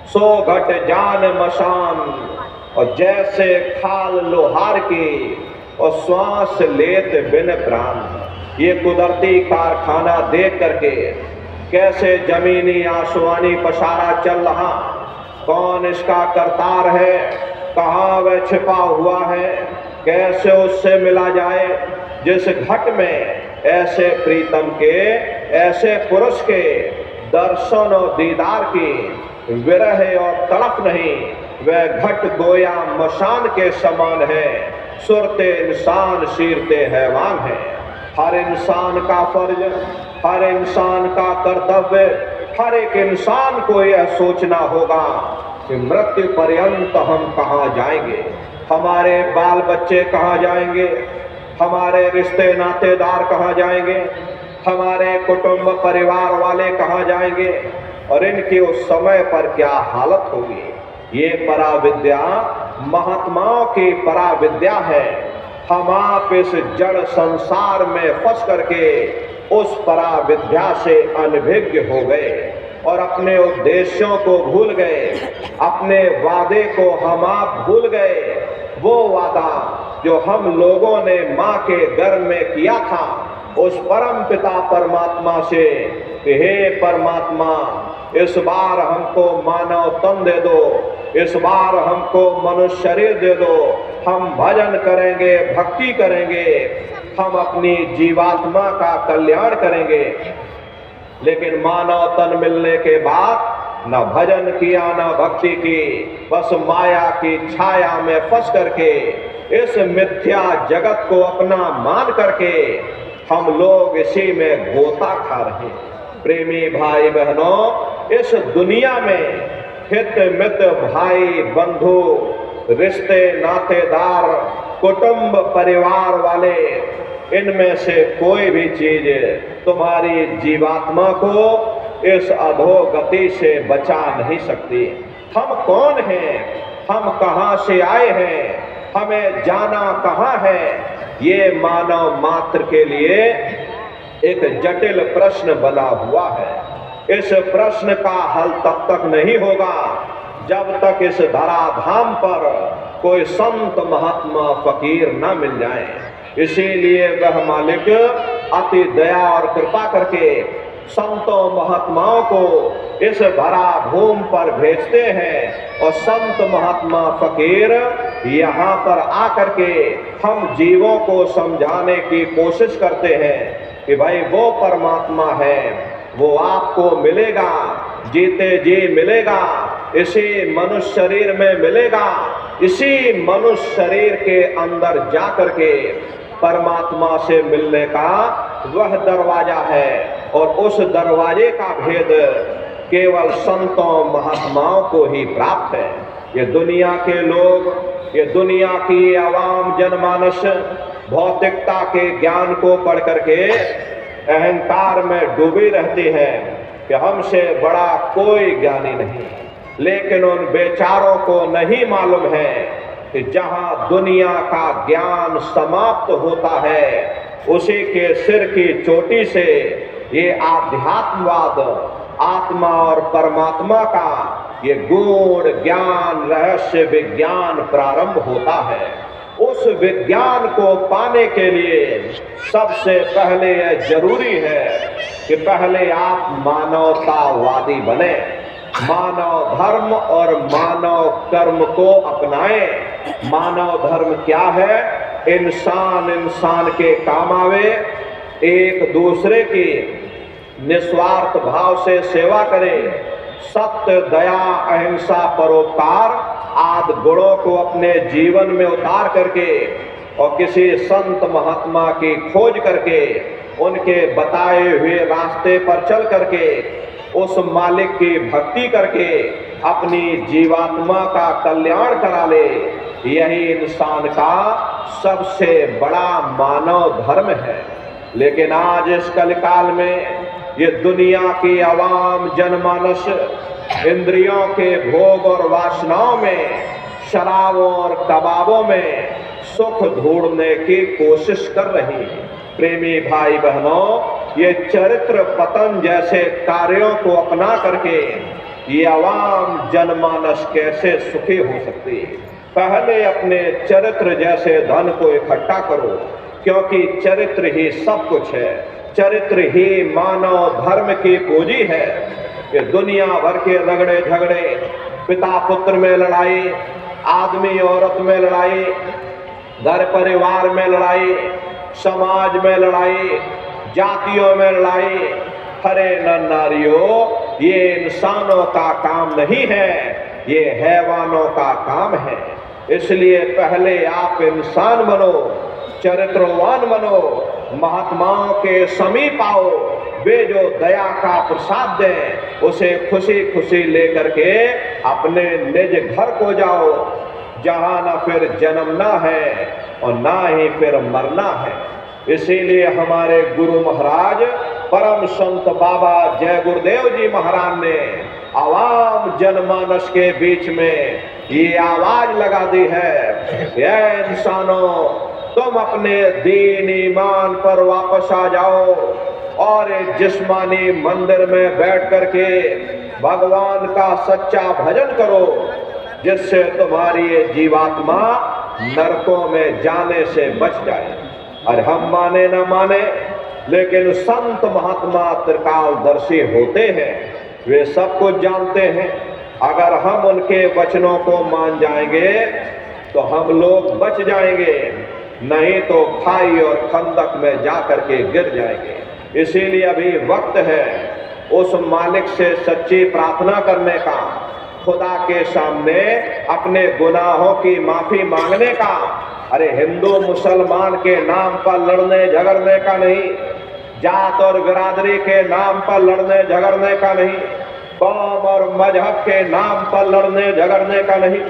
सो घट जान मशान। और जैसे खाल लोहार की और श्वास लेत बिन प्राण। ये कुदरती कारखाना देख करके कैसे जमीनी आसमानी पसारा चल रहा, कौन इसका करतार है, कहाँ वह छिपा हुआ है, कैसे उससे मिला जाए। जिस घट में ऐसे प्रीतम के, ऐसे पुरुष के दर्शन और दीदार की विरह और तड़प नहीं, वह घट गोया मशान के समान है। सुरते इंसान शीरते हैवान है। हर इंसान का फर्ज, हर इंसान का कर्तव्य, हर एक इंसान को यह सोचना होगा कि मृत्यु पर्यंत हम कहाँ जाएंगे, हमारे बाल बच्चे कहाँ जाएंगे, हमारे रिश्ते नातेदार कहाँ जाएंगे, हमारे कुटुंब परिवार वाले कहाँ जाएंगे और इनकी उस समय पर क्या हालत होगी। ये पराविद्या महात्माओं की पराविद्या है। हम आप इस जड़ संसार में फंस करके उस पराविद्या से अनभिज्ञ हो गए और अपने उद्देश्यों को भूल गए, अपने वादे को हम आप भूल गए। वो वादा जो हम लोगों ने माँ के गर्भ में किया था उस परम पिता परमात्मा से कि हे परमात्मा, इस बार हमको मानव तन दे दो, इस बार हमको मनुष्य शरीर दे दो, हम भजन करेंगे, भक्ति करेंगे, हम अपनी जीवात्मा का कल्याण करेंगे। लेकिन मानव तन मिलने के बाद न भजन किया न भक्ति की, बस माया की छाया में फंस करके इस मिथ्या जगत को अपना मान करके हम लोग इसी में गोता खा रहे हैं। प्रेमी भाई बहनों, इस दुनिया में हित मित भाई बंधु रिश्ते नातेदार कुटुंब परिवार वाले, इनमें से कोई भी चीज तुम्हारी जीवात्मा को इस अधोगति से बचा नहीं सकती। हम कौन हैं, हम कहां से आए हैं, हमें जाना कहां है, ये मानव मात्र के लिए एक जटिल प्रश्न बना हुआ है। इस प्रश्न का हल तब तक नहीं होगा जब तक इस धराधाम पर कोई संत महात्मा फकीर ना मिल जाए। इसीलिए वह मालिक अति दया और कृपा करके संतों महात्माओं को इस भरा भूमि पर भेजते हैं और संत महात्मा फकीर यहाँ पर आकर के हम जीवों को समझाने की कोशिश करते हैं कि भाई वो परमात्मा है, वो आपको मिलेगा, जीते जी मिलेगा, इसी मनुष्य शरीर में मिलेगा। इसी मनुष्य शरीर के अंदर जाकर के परमात्मा से मिलने का वह दरवाजा है और उस दरवाजे का भेद केवल संतों महात्माओं को ही प्राप्त है। ये दुनिया के लोग, ये दुनिया की आवाम जनमानस भौतिकता के ज्ञान को पढ़ करके अहंकार में डूबी रहती है कि हमसे बड़ा कोई ज्ञानी नहीं, लेकिन उन बेचारों को नहीं मालूम है कि जहां दुनिया का ज्ञान समाप्त होता है उसी के सिर की चोटी से ये आध्यात्मवाद, आत्मा और परमात्मा का ये गूढ़ ज्ञान, रहस्य विज्ञान प्रारंभ होता है। उस विज्ञान को पाने के लिए सबसे पहले यह जरूरी है कि पहले आप मानवतावादी बने, मानव धर्म और मानव कर्म को अपनाएं। मानव धर्म क्या है? इंसान इंसान के काम आवे, एक दूसरे की निस्वार्थ भाव से सेवा करे, सत्य, दया, अहिंसा, परोपकार आदि गुणों को अपने जीवन में उतार करके और किसी संत महात्मा की खोज करके उनके बताए हुए रास्ते पर चल करके उस मालिक की भक्ति करके अपनी जीवात्मा का कल्याण करा ले, यही इंसान का सबसे बड़ा मानव धर्म है। लेकिन आज इस कलिकाल में ये दुनिया की आवाम जनमानस इंद्रियों के भोग और वासनाओं में, शराबों और कबाबों में सुख ढूंढने की कोशिश कर रही है। प्रेमी भाई बहनों, ये चरित्र पतन जैसे कार्यों को अपना करके ये आवाम जनमानस कैसे सुखी हो सकती है? पहले अपने चरित्र जैसे धन को इकट्ठा करो, क्योंकि चरित्र ही सब कुछ है, चरित्र ही मानव धर्म की पूंजी है। ये दुनिया भर के रगड़े झगड़े, पिता पुत्र में लड़ाई, आदमी औरत में लड़ाई, घर परिवार में लड़ाई, समाज में लड़ाई, जातियों में लड़ाई, हरे नर नारियों, ये इंसानों का काम नहीं है, ये हैवानों का काम है। इसलिए पहले आप इंसान बनो, चरित्रवान बनो, महात्माओं के समीप आओ, वे जो दया का प्रसाद दें उसे खुशी खुशी लेकर के अपने निज घर को जाओ, जहां ना फिर जन्मना है और ना ही फिर मरना है। इसीलिए हमारे गुरु महाराज परम संत बाबा जय गुरुदेव जी महाराज ने आवाम जनमानस के बीच में ये आवाज लगा दी है, ये इंसानों, तुम अपने दीन ईमान पर वापस आ जाओ और एक जिस्मानी मंदिर में बैठ करके भगवान का सच्चा भजन करो, जिससे तुम्हारी ये जीवात्मा नरकों में जाने से बच जाए। और हम माने न माने, लेकिन संत महात्मा त्रिकालदर्शी होते हैं, वे सब कुछ जानते हैं। अगर हम उनके वचनों को मान जाएंगे तो हम लोग बच जाएंगे, नहीं तो खाई और खंदक में जा करके गिर जाएंगे। इसीलिए अभी वक्त है उस मालिक से सच्ची प्रार्थना करने का, खुदा के सामने अपने गुनाहों की माफी मांगने का। अरे हिंदू मुसलमान के नाम पर लड़ने झगड़ने का नहीं, जात और बिरादरी के नाम पर लड़ने झगड़ने का नहीं, कौम और मजहब के नाम पर लड़ने झगड़ने का नहीं।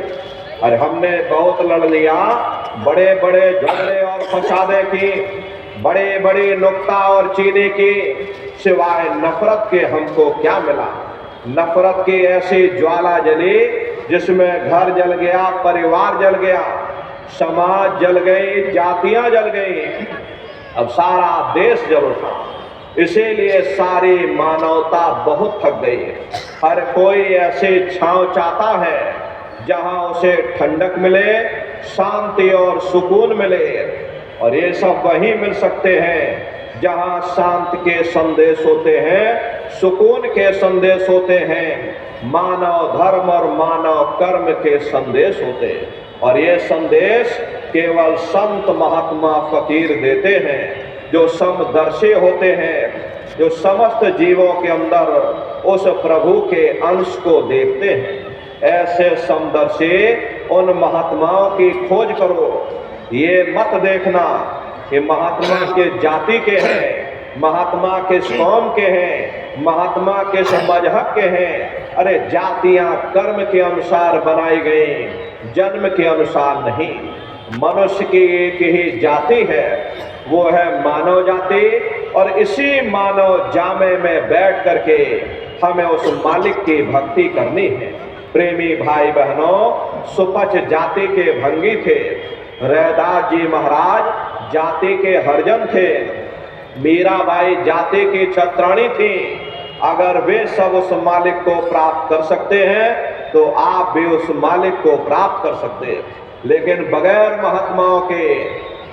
अरे हमने बहुत लड़ लिया, बड़े बड़े झगड़े और फसादे की, बड़े बड़ी नुक्ता और चीनी की, सिवाय नफरत के हमको क्या मिला? नफरत की ऐसी ज्वाला जली जिसमें घर जल गया, परिवार जल गया, समाज जल गई, जातियां जल गई, अब सारा देश जल उठा। इसीलिए सारी मानवता बहुत थक गई है। हर कोई ऐसी छांव चाहता है जहां उसे ठंडक मिले, शांति और सुकून मिले। और ये सब वहीं मिल सकते हैं जहां शांति के संदेश होते हैं, सुकून के संदेश होते हैं, मानव धर्म और मानव कर्म के संदेश होते हैं। और ये संदेश केवल संत महात्मा फकीर देते हैं, जो समदर्शी होते हैं, जो समस्त जीवों के अंदर उस प्रभु के अंश को देखते हैं। ऐसे समदर्शी उन महात्माओं की खोज करो। ये मत देखना कि महात्मा के जाति के हैं, महात्मा किस कौम के हैं, महात्मा किस मजहब के हैं। अरे जातियां कर्म के अनुसार बनाई गई, जन्म के अनुसार नहीं। मनुष्य की एक ही जाति है, वो है मानव जाति। और इसी मानव जामे में बैठ करके हमें उस मालिक की भक्ति करनी है। प्रेमी भाई बहनों, सुपच जाति के भंगी थे, रैदास जी महाराज जाति के हरजन थे, मीराबाई जाति की छत्राणी थी। अगर वे सब उस मालिक को प्राप्त कर सकते हैं तो आप भी उस मालिक को प्राप्त कर सकते हैं। लेकिन बगैर महात्माओं के,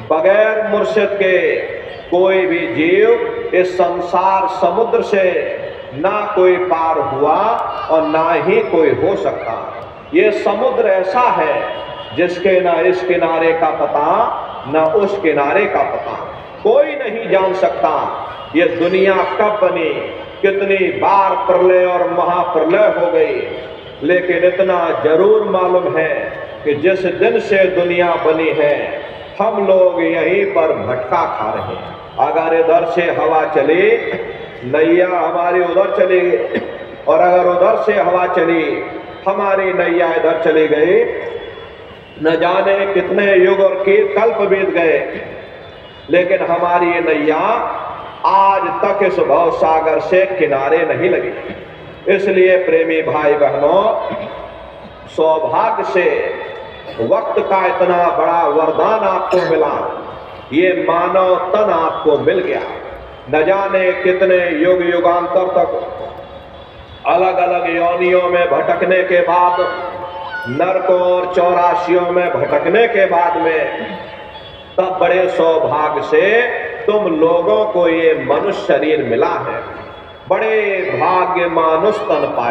बगैर मुर्शिद के कोई भी जीव इस संसार समुद्र से ना कोई पार हुआ और ना ही कोई हो सकता। ये समुद्र ऐसा है जिसके ना इस किनारे का पता, ना उस किनारे का पता। कोई नहीं जान सकता ये दुनिया कब बनी, कितनी बार प्रलय और महाप्रलय हो गई। लेकिन इतना जरूर मालूम है कि जिस दिन से दुनिया बनी है हम लोग यहीं पर भटका खा रहे हैं। अगर इधर से हवा चली, नैया हमारी उधर चली गई, और अगर उधर से हवा चली, हमारी नैया इधर चली गई, न जाने कितने युग और कल्प बीत गए, लेकिन हमारी ये नैया आज तक इस भव सागर से किनारे नहीं लगी। इसलिए प्रेमी भाई बहनों, सौभाग्य से वक्त का इतना बड़ा वरदान आपको मिला, ये मानव तन आपको मिल गया। न जाने कितने युग युगांतर तक अलग अलग योनियों में भटकने के बाद, नरकों और 84 में भटकने के बाद में, तब बड़े सौभाग्य से तुम लोगों को ये मनुष्य शरीर मिला है। बड़े भाग्य मानुष तन पाए।